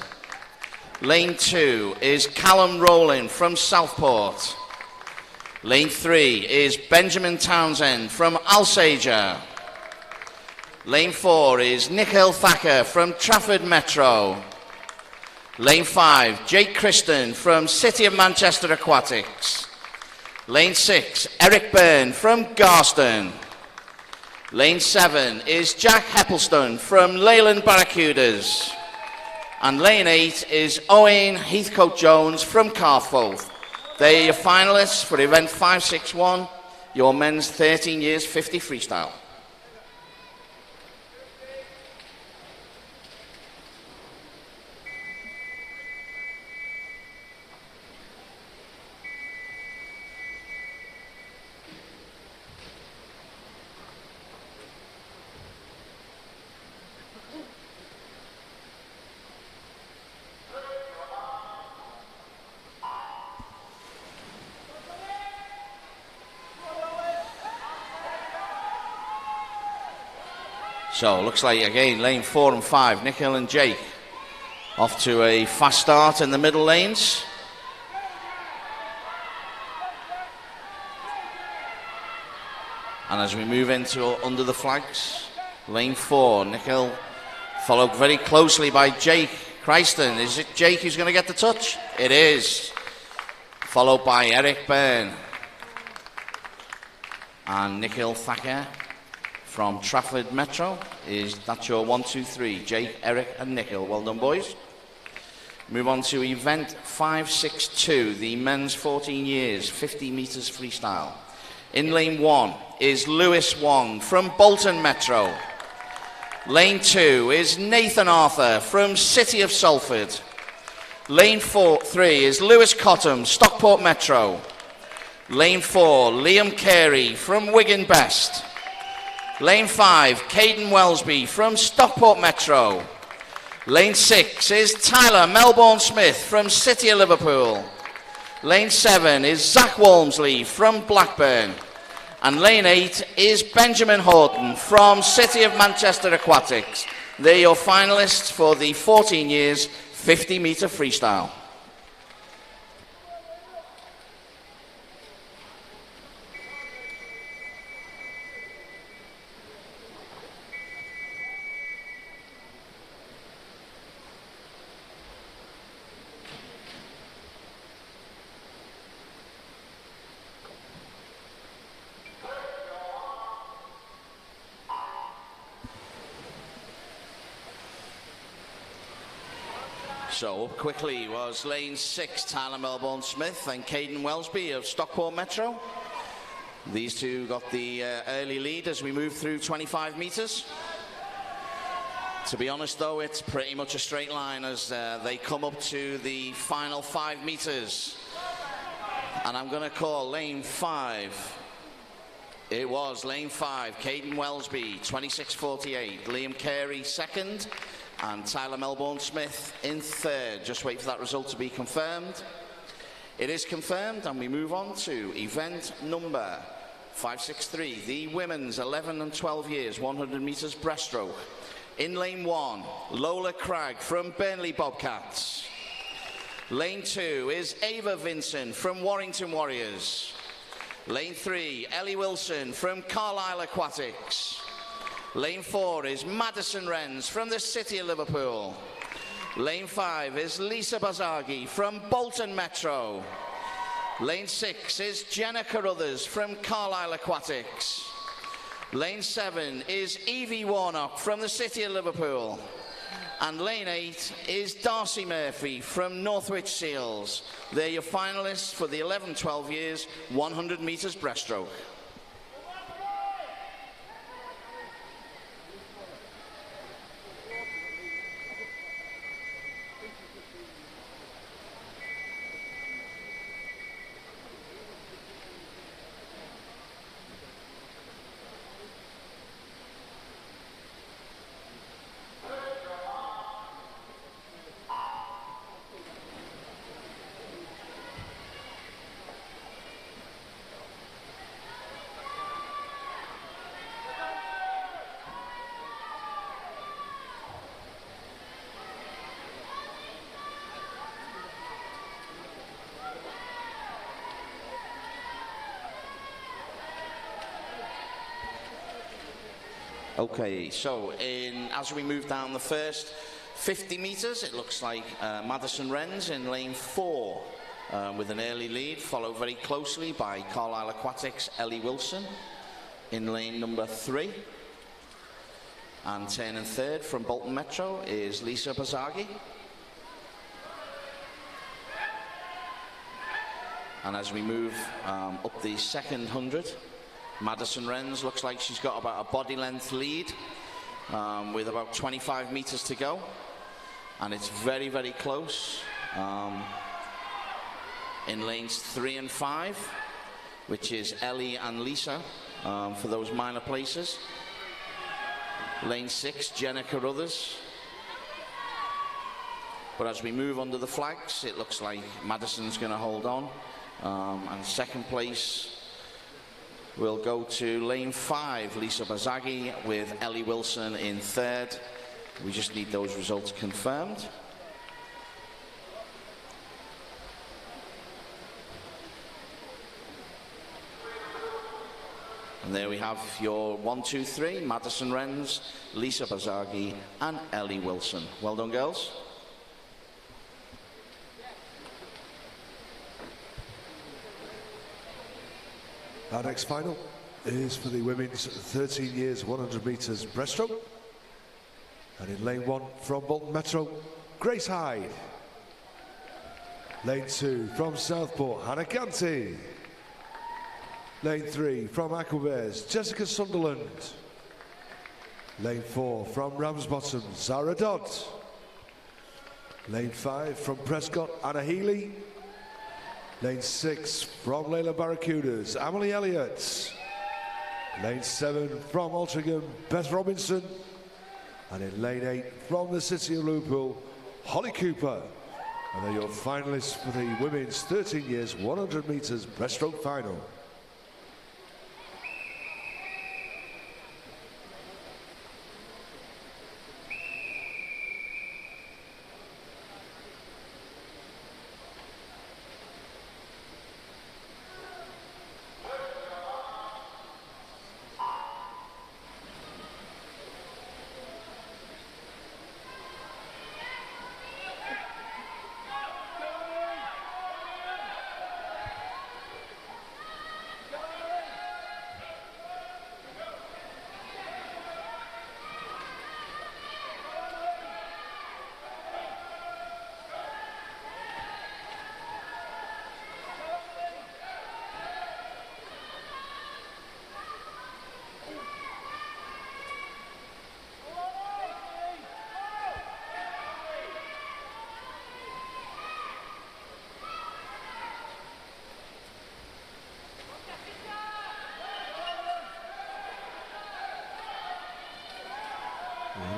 Lane 2 is Callum Rowland from Southport. Lane 3 is Benjamin Townsend from Alsager. Lane 4 is Nikhil Thacker from Trafford Metro. Lane 5, Jake Christen from City of Manchester Aquatics. Lane 6, Eric Byrne from Garston. Lane 7 is Jack Heppelston from Leyland Barracudas. And lane 8 is Owen Heathcote-Jones from Carforth. They are your finalists for event 561, your men's 13 years 50 freestyle. So, looks like, again, lane 4 and 5, Nikhil and Jake, off to a fast start in the middle lanes. And as we move into under the flags, lane 4, Nikhil, followed very closely by Jake Christen. Is it Jake who's going to get the touch? It is. Followed by Eric Byrne. And Nikhil Thacker from Trafford Metro that's your 1, 2, 3. Jake, Eric and Nikhil. Well done, boys. Move on to event 562, the men's 14 years 50 meters freestyle. In lane 1 is Lewis Wong from Bolton Metro. Lane 2 is Nathan Arthur from City of Salford. Lane 3 is Lewis Cottam, Stockport Metro. Lane 4, Liam Carey from Wigan Best. Lane 5, Caden Wellesby from Stockport Metro. Lane 6 is Tyler Melbourne Smith from City of Liverpool. Lane 7 is Zach Walmsley from Blackburn. And lane 8 is Benjamin Horton from City of Manchester Aquatics. They're your finalists for the 14 years 50 metre freestyle. So up quickly was lane 6, Tyler Melbourne Smith and Caden Wellesby of Stockport Metro. These two got the early lead as we move through 25 metres. To be honest though, it's pretty much a straight line as they come up to the final 5 metres. And I'm going to call lane 5. It was lane 5, Caden Wellesby, 26.48. Liam Carey second. And Tyler Melbourne Smith in third. Just wait for that result to be confirmed. It is confirmed, and we move on to event number 563, the women's 11 and 12 years 100 metres breaststroke. In lane 1, Lola Cragg from Burnley Bobcats. Lane 2 is Ava Vincent from Warrington Warriors. Lane 3, Ellie Wilson from Carlisle Aquatics. Lane 4 is Madison Wrens from the City of Liverpool. Lane 5 is Lisa Bazagi from Bolton Metro. Lane 6 is Jenna Carruthers from Carlisle Aquatics. Lane 7 is Evie Warnock from the City of Liverpool. And lane 8 is Darcy Murphy from Northwich Seals. They're your finalists for the 11-12 years 100 metres breaststroke. Okay, so as we move down the first 50 metres, it looks like Madison Wrens in lane 4 with an early lead, followed very closely by Carlisle Aquatics' Ellie Wilson in lane number 3. And turning third from Bolton Metro is Lisa Bazagi. And as we move up the second 100, Madison Wrens looks like she's got about a body length lead with about 25 metres to go, and it's very, very close in lanes 3 and 5, which is Ellie and Lisa for those minor places. Lane 6, Jenna Carruthers. But as we move under the flags, it looks like Madison's going to hold on, and second place we'll go to lane 5, Lisa Bazagi, with Ellie Wilson in third. We just need those results confirmed. And there we have your 1, 2, 3, Madison Wrens, Lisa Bazagi, and Ellie Wilson. Well done, girls. Our next final is for the women's 13 years 100 metres breaststroke. And in lane 1 from Bolton Metro, Grace Hyde. Lane 2 from Southport, Hannah Canty. Lane 3 from Aquabears, Jessica Sunderland. Lane 4 from Ramsbottom, Zara Dodd. Lane 5 from Prescott, Anna Healy. Lane 6 from Layla Barracudas, Emily Elliott. Lane 7 from Altrincham, Beth Robinson. And in lane 8 from the City of Liverpool, Holly Cooper. And they're your finalists for the women's 13 years 100 metres breaststroke final.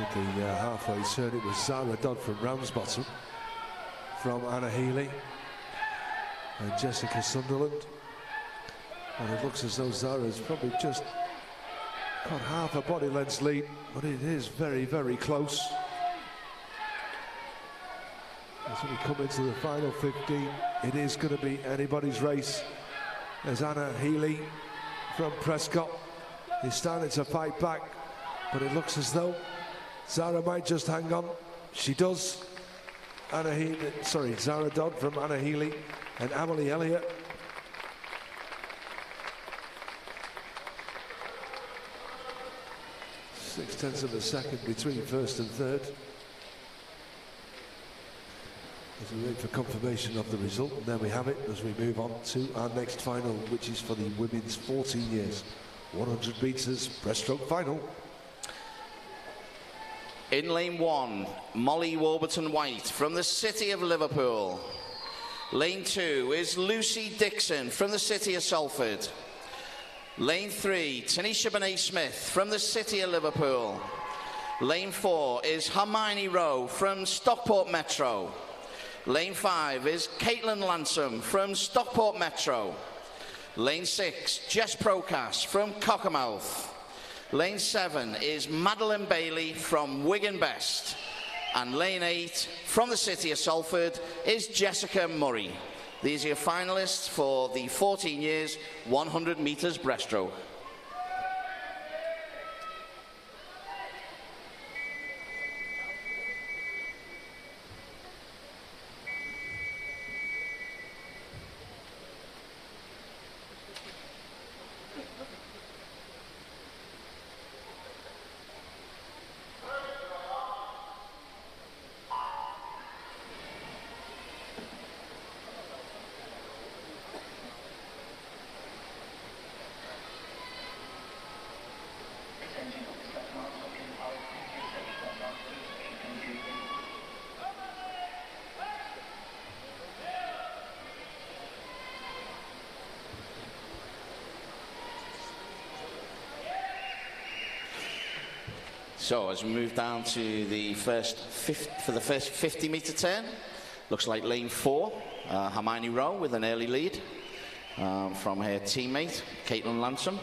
At the halfway turn, it was Zara Dodd from Ramsbottom, from Anna Healy and Jessica Sunderland. And it looks as though Zara's probably just got half a body length lead, but it is very, very close. As we come into the final 15, it is going to be anybody's race, as Anna Healy from Prescott is starting to fight back, but it looks as though Zara might just hang on. She does. Zara Dodd from Anna Healy and Emily Elliott. Six-tenths of a second between first and third. As we wait for confirmation of the result, and there we have it as we move on to our next final, which is for the women's 14 years 100 metres breaststroke final. In lane 1, Molly Warburton-White from the city of Liverpool. Lane 2 is Lucy Dixon from the city of Salford. Lane 3, Tanisha Benet-Smith from the city of Liverpool. Lane 4 is Hermione Rowe from Stockport Metro. Lane 5 is Caitlin Lansom from Stockport Metro. Lane 6, Jess Procas from Cockermouth. Lane 7 is Madeline Bailey from Wigan Best. And lane 8, from the city of Salford, is Jessica Murray. These are your finalists for the 14 years 100 metres breaststroke. So as we move down to the first 50 metre turn, looks like lane 4, Hermione Rowe with an early lead from her teammate, Caitlin Lansom.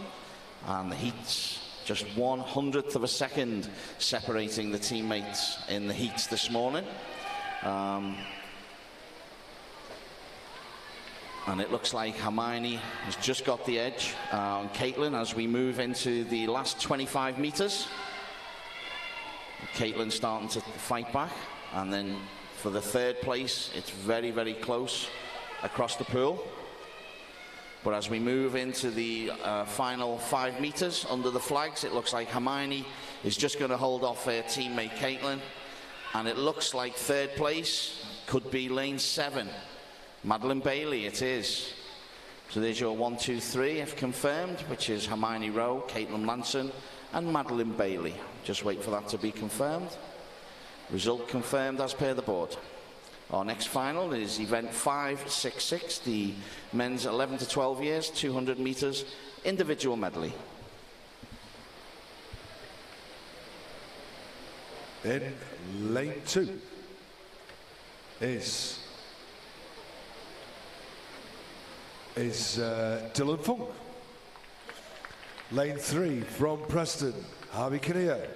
And the heats, just 1/100th of a second separating the teammates in the heats this morning. And it looks like Hermione has just got the edge on Caitlin as we move into the last 25 metres. Caitlin starting to fight back, and then for the third place it's very, very close across the pool. But as we move into the final 5 metres under the flags, it looks like Hermione is just going to hold off her teammate Caitlin, and it looks like third place could be lane 7, Madeline Bailey. It is. So there's your 1, 2, 3 if confirmed, which is Hermione Rowe, Caitlin Lanson and Madeline Bailey. Just wait for that to be confirmed. Result confirmed as per the board. Our next final is event 566, the men's 11 to 12 years, 200 metres individual medley. In lane 2 is Dylan Funk. Lane 3 from Preston, Harvey Kinnear.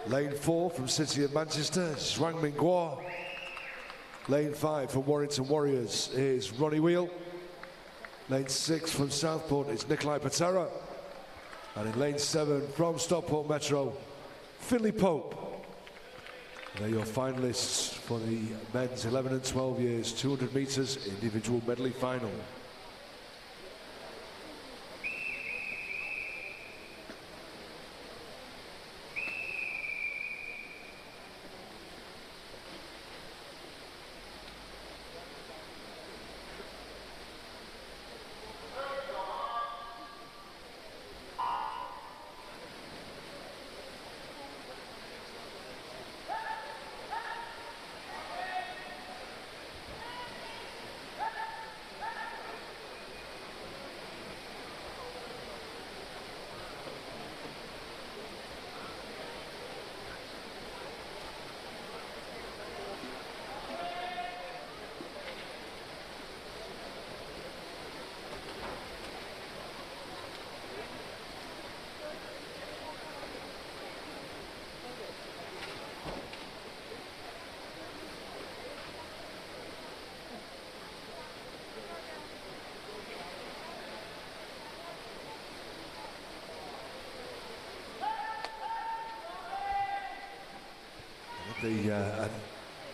Lane 4 from City of Manchester, Zhuang Minguo. Lane 5 from Warrington Warriors is Ronnie Wheel. Lane 6 from Southport is Nikolai Patera. And in lane 7 from Stockport Metro, Finley Pope. They're your finalists for the men's 11 and 12 years 200 metres individual medley final.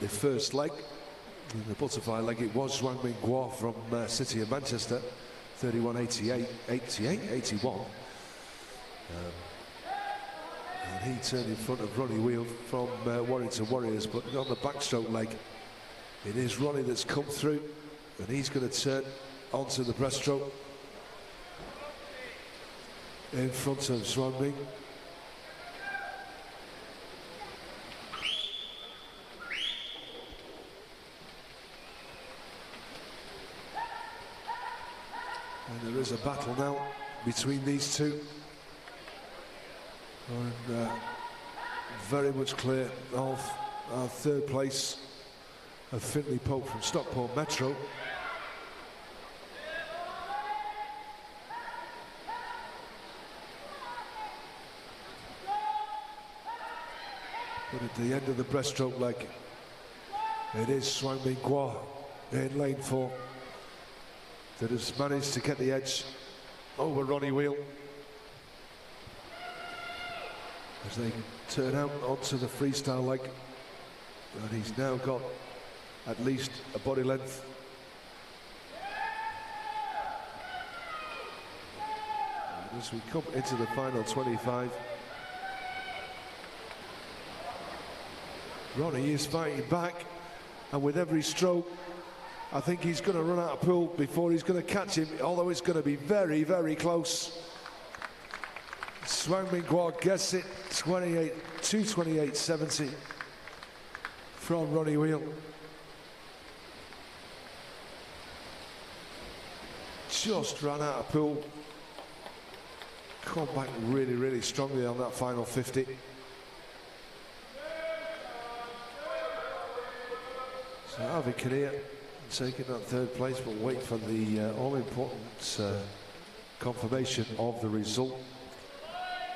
the first leg. In the butterfly leg, it was Zhuang Mingguo from City of Manchester, 31.88, 81. And he turned in front of Ronnie Wheel from Warrington Warriors, but on the backstroke leg, it is Ronnie that's come through, and he's going to turn onto the breaststroke in front of Zhuang Ming. And there is a battle now between these two. And very much clear of our third place of Finley Pope from Stockport Metro. But at the end of the breaststroke leg, it is Zhuang Mingguo in lane 4 that has managed to get the edge over Ronnie Wheel as they turn out onto the freestyle leg, and he's now got at least a body length. And as we come into the final 25, Ronnie is fighting back, and with every stroke I think he's going to run out of pool before he's going to catch him, although it's going to be very, very close. Zhuang Mingguo gets it, 228.70 from Ronnie Wheel. Just ran out of pool. Come back really, really strongly on that final 50. So Harvey Kinnear taking that third place, but wait for the all-important confirmation of the result.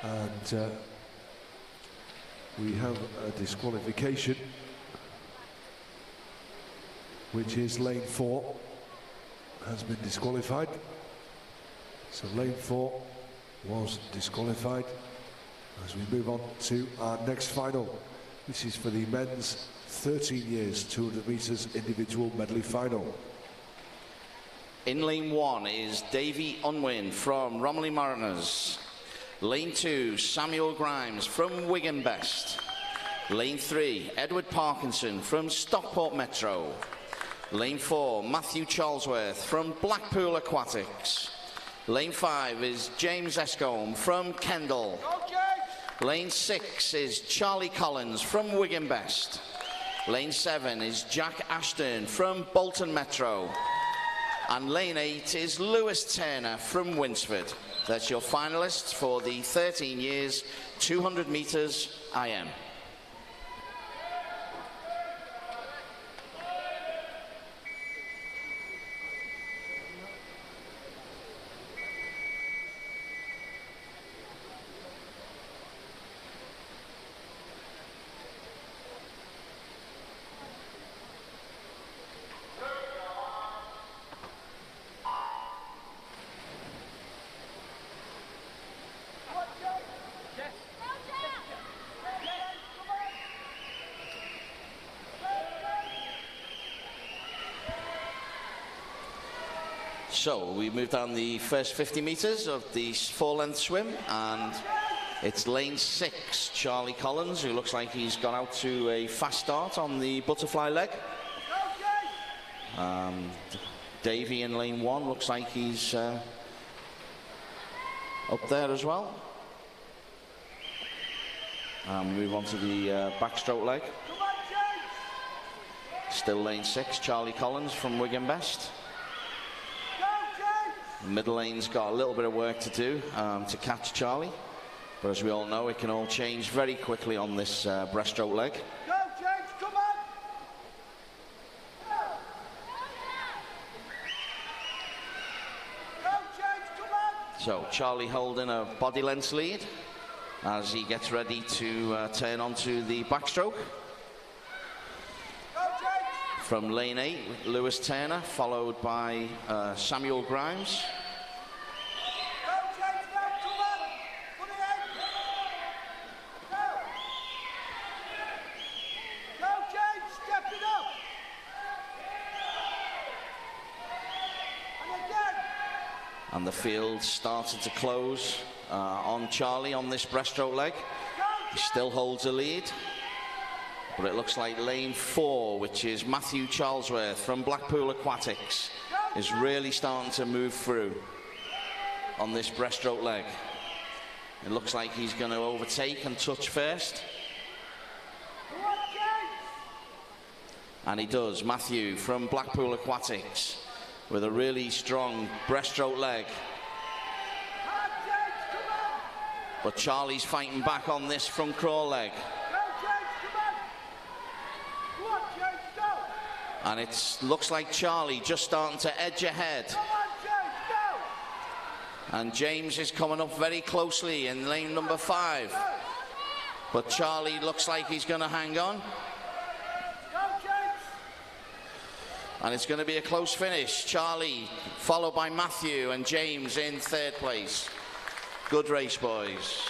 And we have a disqualification, which is lane 4 has been disqualified. So lane 4 was disqualified as we move on to our next final, which is for the men's 13 years 200 meters individual medley final. In lane 1 is Davy Unwin from Romilly Mariners. Lane 2, Samuel Grimes from Wigan Best. Lane 3, Edward Parkinson from Stockport Metro. Lane 4, Matthew Charlesworth from Blackpool Aquatics. Lane 5 is James Escombe from Kendal. Lane 6 is Charlie Collins from Wigan Best. Lane 7 is Jack Ashton from Bolton Metro. And lane 8 is Lewis Turner from Winsford. That's your finalists for the 13 years 200 meters IM. So we moved on the first 50 meters of the 4-length swim, and it's lane 6, Charlie Collins, who looks like he's got out to a fast start on the butterfly leg. Davey in lane 1 looks like he's up there as well. And we move on to the backstroke leg. Still lane 6, Charlie Collins from Wigan Best. The middle lane's got a little bit of work to do to catch Charlie, but as we all know, it can all change very quickly on this breaststroke leg. Go, James, come on! Go, James, come on! So Charlie holding a body length lead as he gets ready to turn onto the backstroke. Go, James! From lane 8, Lewis Turner, followed by Samuel Grimes. Go, James, now, come on! Put it in! Go! Go, James, step it And the field started to close on Charlie on this breaststroke leg. He still holds a lead. But it looks like lane 4, which is Matthew Charlesworth from Blackpool Aquatics, is really starting to move through on this breaststroke leg. It looks like he's going to overtake and touch first. And he does. Matthew from Blackpool Aquatics with a really strong breaststroke leg. But Charlie's fighting back on this front crawl leg. And it looks like Charlie just starting to edge ahead. And James is coming up very closely in lane number 5. But Charlie looks like he's going to hang on. And it's going to be a close finish. Charlie followed by Matthew and James in 3rd place. Good race, boys.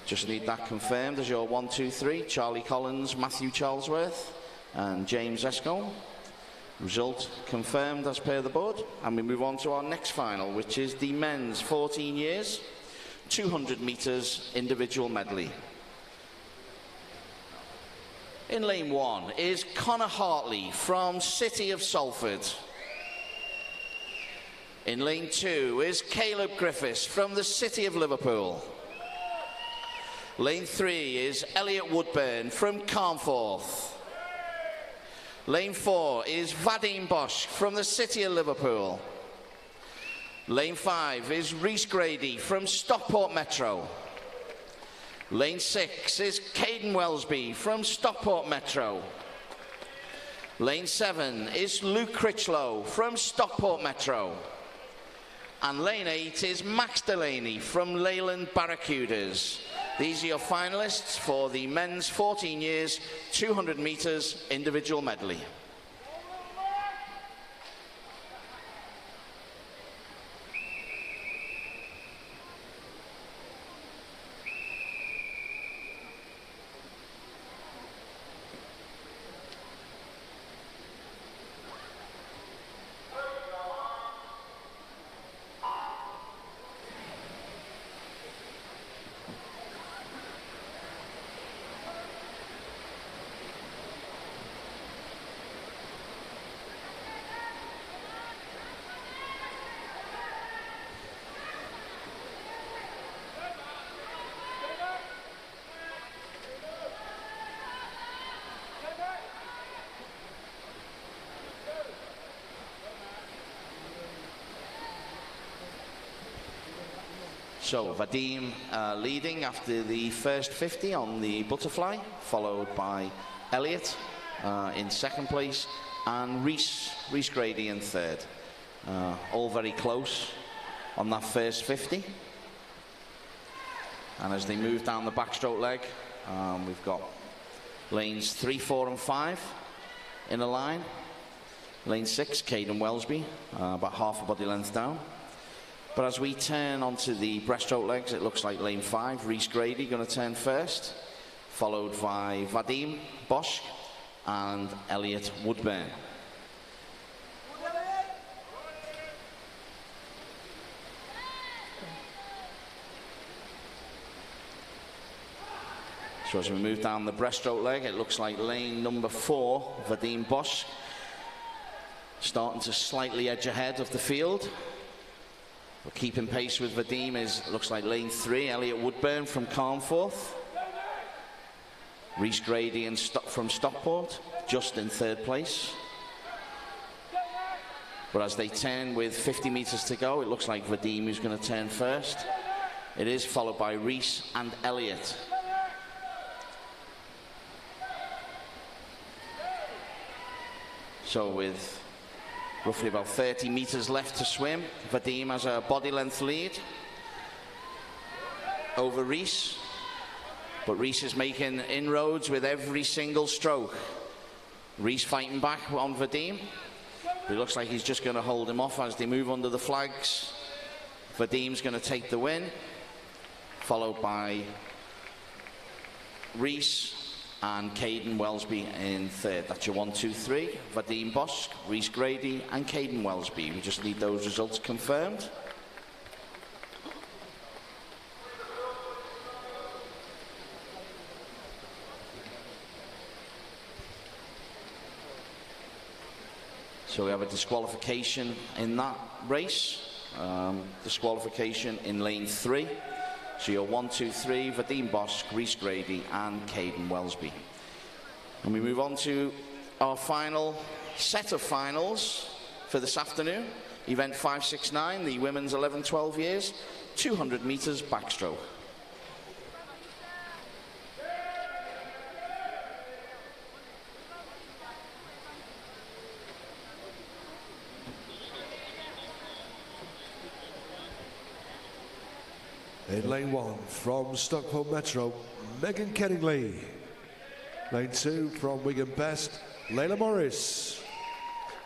Just need that confirmed as your 1, 2, 3. Charlie Collins, Matthew Charlesworth and James Escombe. Result confirmed as per the board. And we move on to our next final, which is the men's 14 years, 200 metres individual medley. In lane 1 is Connor Hartley from City of Salford. In lane 2 is Caleb Griffiths from the City of Liverpool. Lane 3 is Elliot Woodburn from Carnforth. Lane 4 is Vadim Bosch from the City of Liverpool. Lane 5 is Rhys Grady from Stockport Metro. Lane 6 is Caden Welsby from Stockport Metro. Lane 7 is Luke Critchlow from Stockport Metro. And lane 8 is Max Delaney from Leyland Barracudas. These are your finalists for the men's 14 years, 200 metres individual medley. So Vadim leading after the first 50 on the butterfly, followed by Elliot in 2nd place and Rhys Grady in 3rd. All very close on that first 50. And as they move down the backstroke leg, we've got lanes 3, 4 and 5 in a line. Lane 6, Caden Welsby, about half a body length down. But as we turn onto the breaststroke legs, it looks like lane 5, Rhys Grady going to turn first, followed by Vadim Bosch and Elliot Woodburn. So as we move down the breaststroke leg, it looks like lane number 4, Vadim Bosch, starting to slightly edge ahead of the field. But keeping pace with Vadim is, looks like lane 3, Elliot Woodburn from Carnforth. Rhys Grady from Stockport, just in 3rd place. But as they turn with 50 metres to go, it looks like Vadim who's going to turn first. It is followed by Rhys and Elliot. So with roughly about 30 metres left to swim, Vadim has a body length lead over Rhys. But Rhys is making inroads with every single stroke. Rhys fighting back on Vadim. But it looks like he's just going to hold him off as they move under the flags. Vadim's going to take the win, followed by Rhys and Caden Wellesby in third. That's your 1, 2, 3. Vadim Bosk, Rhys Grady, and Caden Wellesby. We just need those results confirmed. So we have a disqualification in that race. Disqualification in lane 3. So you're 1, 2, 3, Vadim Bosk, Rhys Grady, and Caden Wellesby. And we move on to our final set of finals for this afternoon. Event 569, the women's 11-12 years, 200 meters backstroke. In lane 1 from Stockport Metro, Megan Kenningley. Lane 2 from Wigan Best, Layla Morris.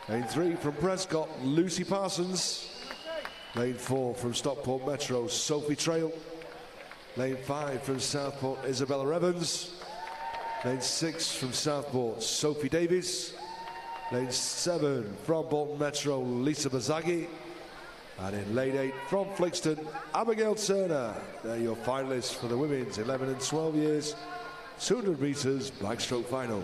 Lane 3 from Prescott, Lucy Parsons. Lane 4 from Stockport Metro, Sophie Trail. Lane 5 from Southport, Isabella Evans. Lane 6 from Southport, Sophie Davies. Lane 7 from Bolton Metro, Lisa Bazagi. And in lane 8 from Flixton, Abigail Turner. They're your finalists for the women's 11 and 12 years, 200 meters backstroke final.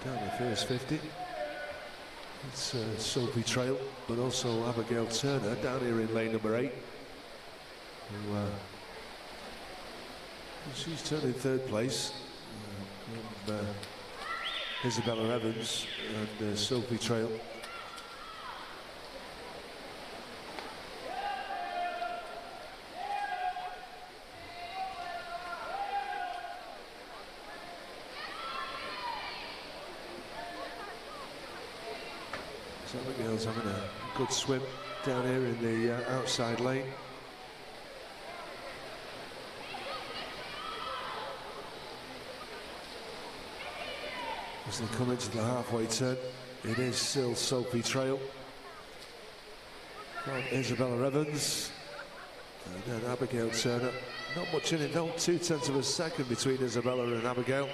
Down the first 50. It's Sophie Trail, but also Abigail Turner down here in lane number 8. Who, she's turning third place. Isabella Evans and Sophie Trail. Abigail's having a good swim down here in the outside lane. As they come into the halfway turn, it is still Sophie Trail from Isabella Evans and then Abigail Turner. Not much in it though, 0.2 of a second between Isabella and Abigail.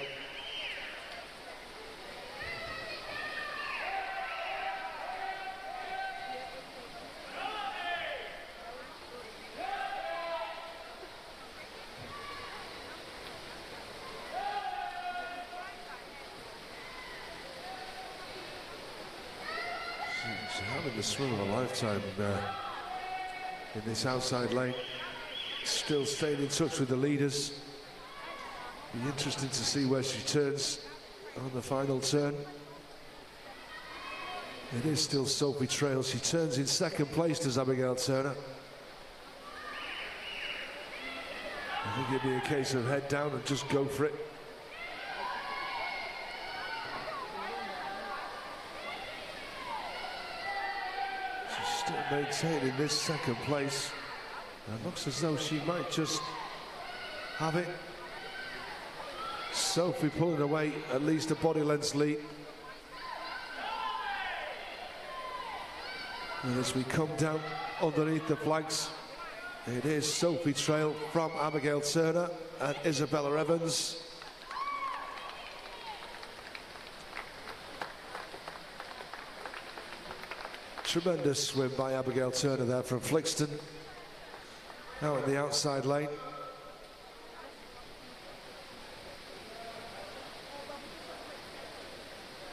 Having the swim of a lifetime in this outside lane. Still staying in touch with the leaders. Be interesting to see where she turns on the final turn. It is still Sophie Trail. She turns in second place to Abigail Turner. I think it'd be a case of head down and just go for it. Still maintaining this second place. It looks as though she might just have it. Sophie pulling away at least a body length's lead. And as we come down underneath the flags, it is Sophie Trail from Abigail Turner and Isabella Evans. Tremendous swim by Abigail Turner there from Flixton. Out in the outside lane.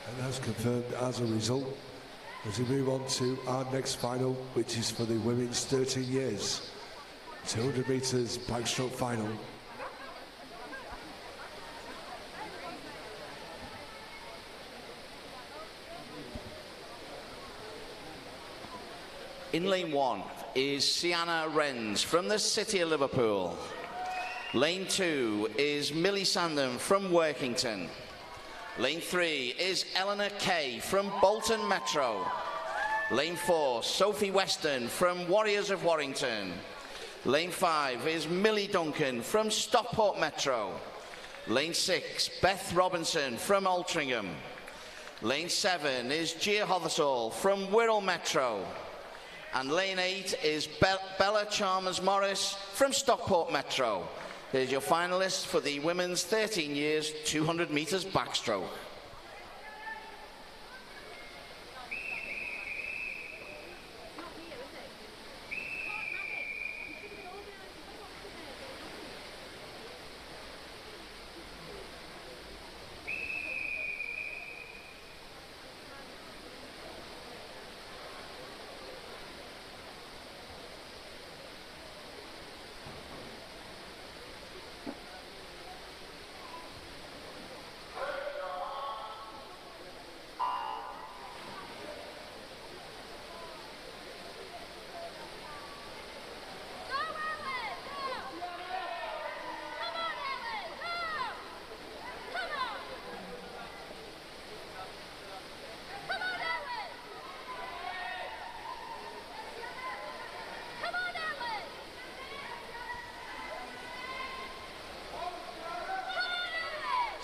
And that's confirmed as a result as we move on to our next final, which is for the women's 13 years 200 metres backstroke final. In lane 1 is Sienna Renz from the City of Liverpool. Lane 2 is Millie Sandham from Workington. Lane 3 is Eleanor Kay from Bolton Metro. Lane 4, Sophie Weston from Warriors of Warrington. Lane 5 is Millie Duncan from Stockport Metro. Lane 6, Beth Robinson from Altrincham. Lane 7 is Gia Hothersall from Wirral Metro. And lane 8 is Bella Chalmers-Morris from Stockport Metro. Here's your finalists for the women's 13 years 200 metres backstroke.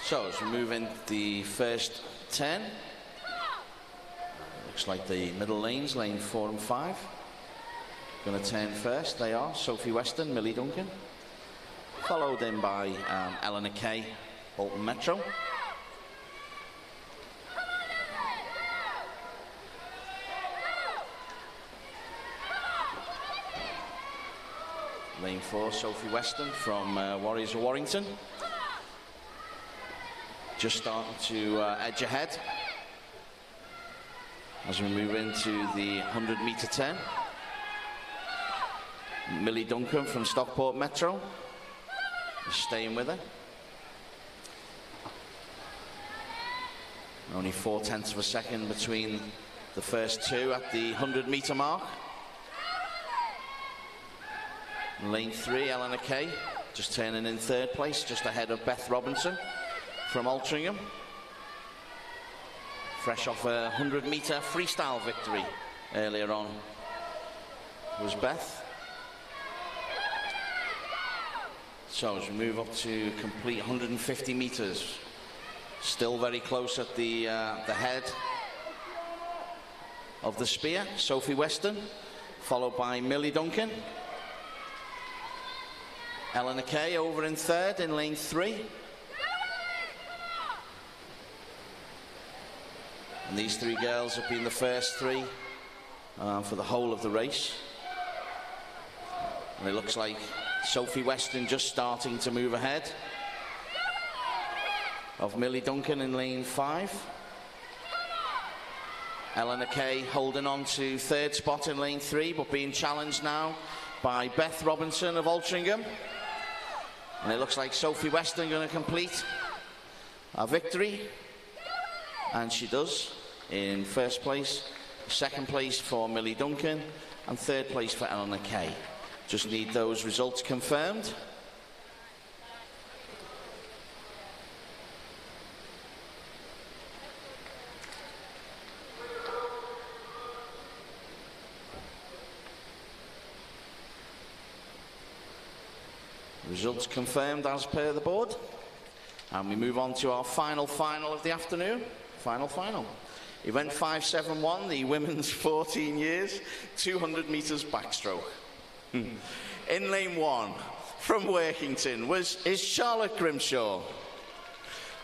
So as we move in the first 10, looks like the middle lanes, lane 4 and 5, going to turn first. They are Sophie Weston, Millie Duncan, followed in by Eleanor Kay, Bolton Metro. Lane 4, Sophie Weston from Warriors of Warrington. Just starting to edge ahead as we move into the 100 metre 10. Millie Duncan from Stockport Metro is staying with her. Only 4/10 of a second between the first two at the 100 metre mark. Lane 3, Eleanor Kay, just turning in third place, just ahead of Beth Robinson from Altrincham. Fresh off a 100 metre freestyle victory earlier on was Beth. So as we move up to complete 150 metres, still very close at the head of the spear, Sophie Weston, followed by Millie Duncan. Eleanor Kay over in third in lane 3. And these three girls have been the first three for the whole of the race. And it looks like Sophie Weston just starting to move ahead of Millie Duncan in lane 5. Eleanor Kay holding on to third spot in lane 3, but being challenged now by Beth Robinson of Altrincham. And it looks like Sophie Weston going to complete a victory. And she does, in first place, second place for Millie Duncan, and third place for Eleanor Kay. Just need those results confirmed. Results confirmed as per the board. And we move on to our final of the afternoon. Final. Event 571, the women's 14 years, 200 metres backstroke. In lane 1, from Workington, is Charlotte Grimshaw.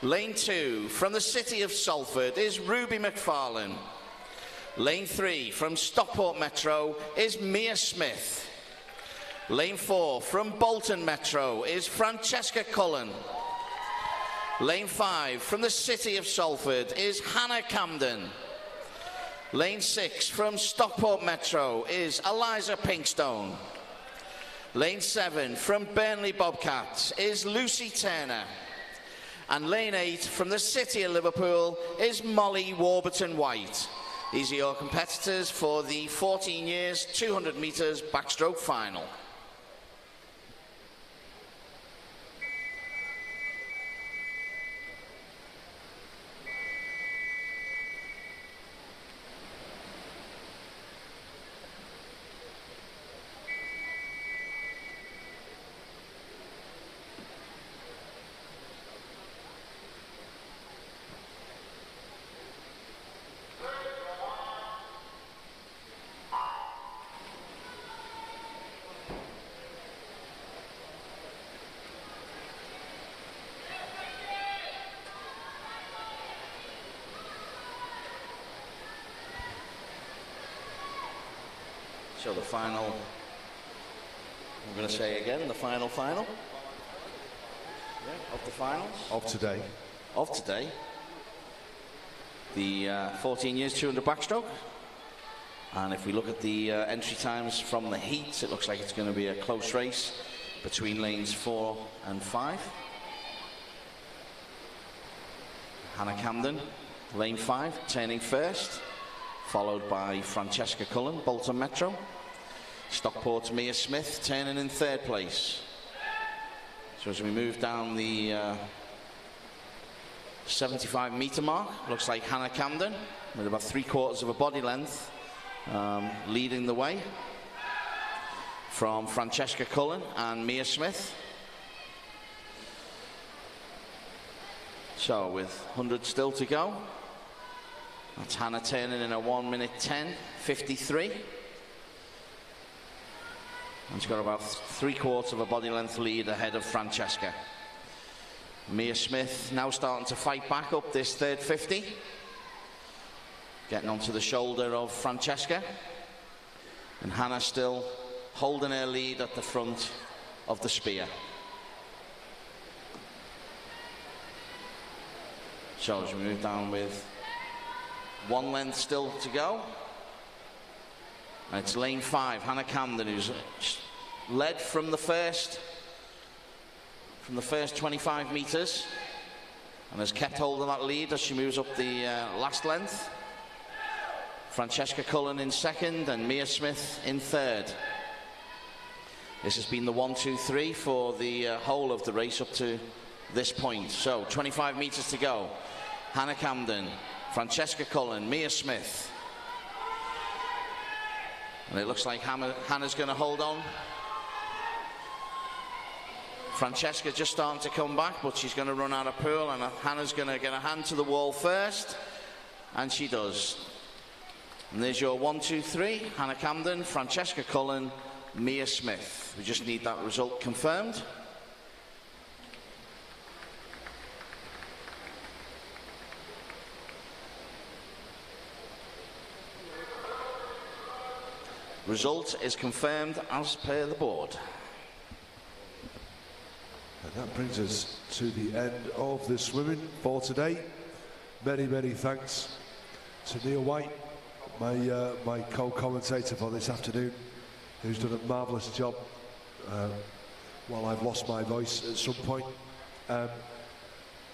Lane 2, from the city of Salford, is Ruby McFarlane. Lane 3, from Stockport Metro, is Mia Smith. Lane 4 from Bolton Metro is Francesca Cullen. Lane 5 from the city of Salford is Hannah Camden. Lane 6 from Stockport Metro is Eliza Pinkstone. Lane 7 from Burnley Bobcats is Lucy Turner. And lane 8 from the city of Liverpool is Molly Warburton White. These are your competitors for the 14 years 200 metres backstroke final. So the final, I'm going to say again, the final. Yeah, of the finals. Of today. Of today. The 14 years 200 backstroke. And if we look at the entry times from the heats, it looks like it's going to be a close race between lanes 4 and 5. Hannah Camden, lane 5, turning first, followed by Francesca Cullen, Bolton Metro. Stockport's Mia Smith turning in 3rd place. So as we move down the 75 metre mark, looks like Hannah Camden with about 3/4 of a body length leading the way from Francesca Cullen and Mia Smith. So with 100 still to go, that's Hannah turning in a 1:10:53. And she's got about 3/4 of a body length lead ahead of Francesca. Mia Smith now starting to fight back up this 3rd 50. Getting onto the shoulder of Francesca. And Hannah still holding her lead at the front of the spear. So as we move down with 1 length still to go. And it's lane 5, Hannah Camden, who's led from the first 25 metres and has kept hold of that lead as she moves up the last length. Francesca Cullen in 2nd and Mia Smith in 3rd. This has been the 1-2-3 for the whole of the race up to this point. So 25 metres to go. Hannah Camden, Francesca Cullen, Mia Smith. And it looks like Hannah's going to hold on. Francesca just starting to come back, but she's going to run out of pool, and Hannah's going to get a hand to the wall first, and she does. And there's your 1-2-3, Hannah Camden, Francesca Cullen, Mia Smith. We just need that result confirmed. Result is confirmed as per the board. And that brings us to the end of the swimming for today. Many, many thanks to Neil White, my co-commentator for this afternoon, who's done a marvellous job while I've lost my voice at some point.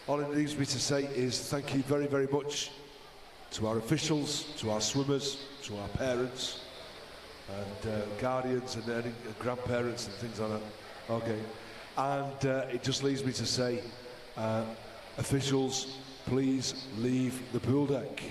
All it leaves me to say is thank you very, very much to our officials, to our swimmers, to our parents, and guardians and any grandparents and things like that. Okay, and it just leaves me to say, officials, please leave the pool deck.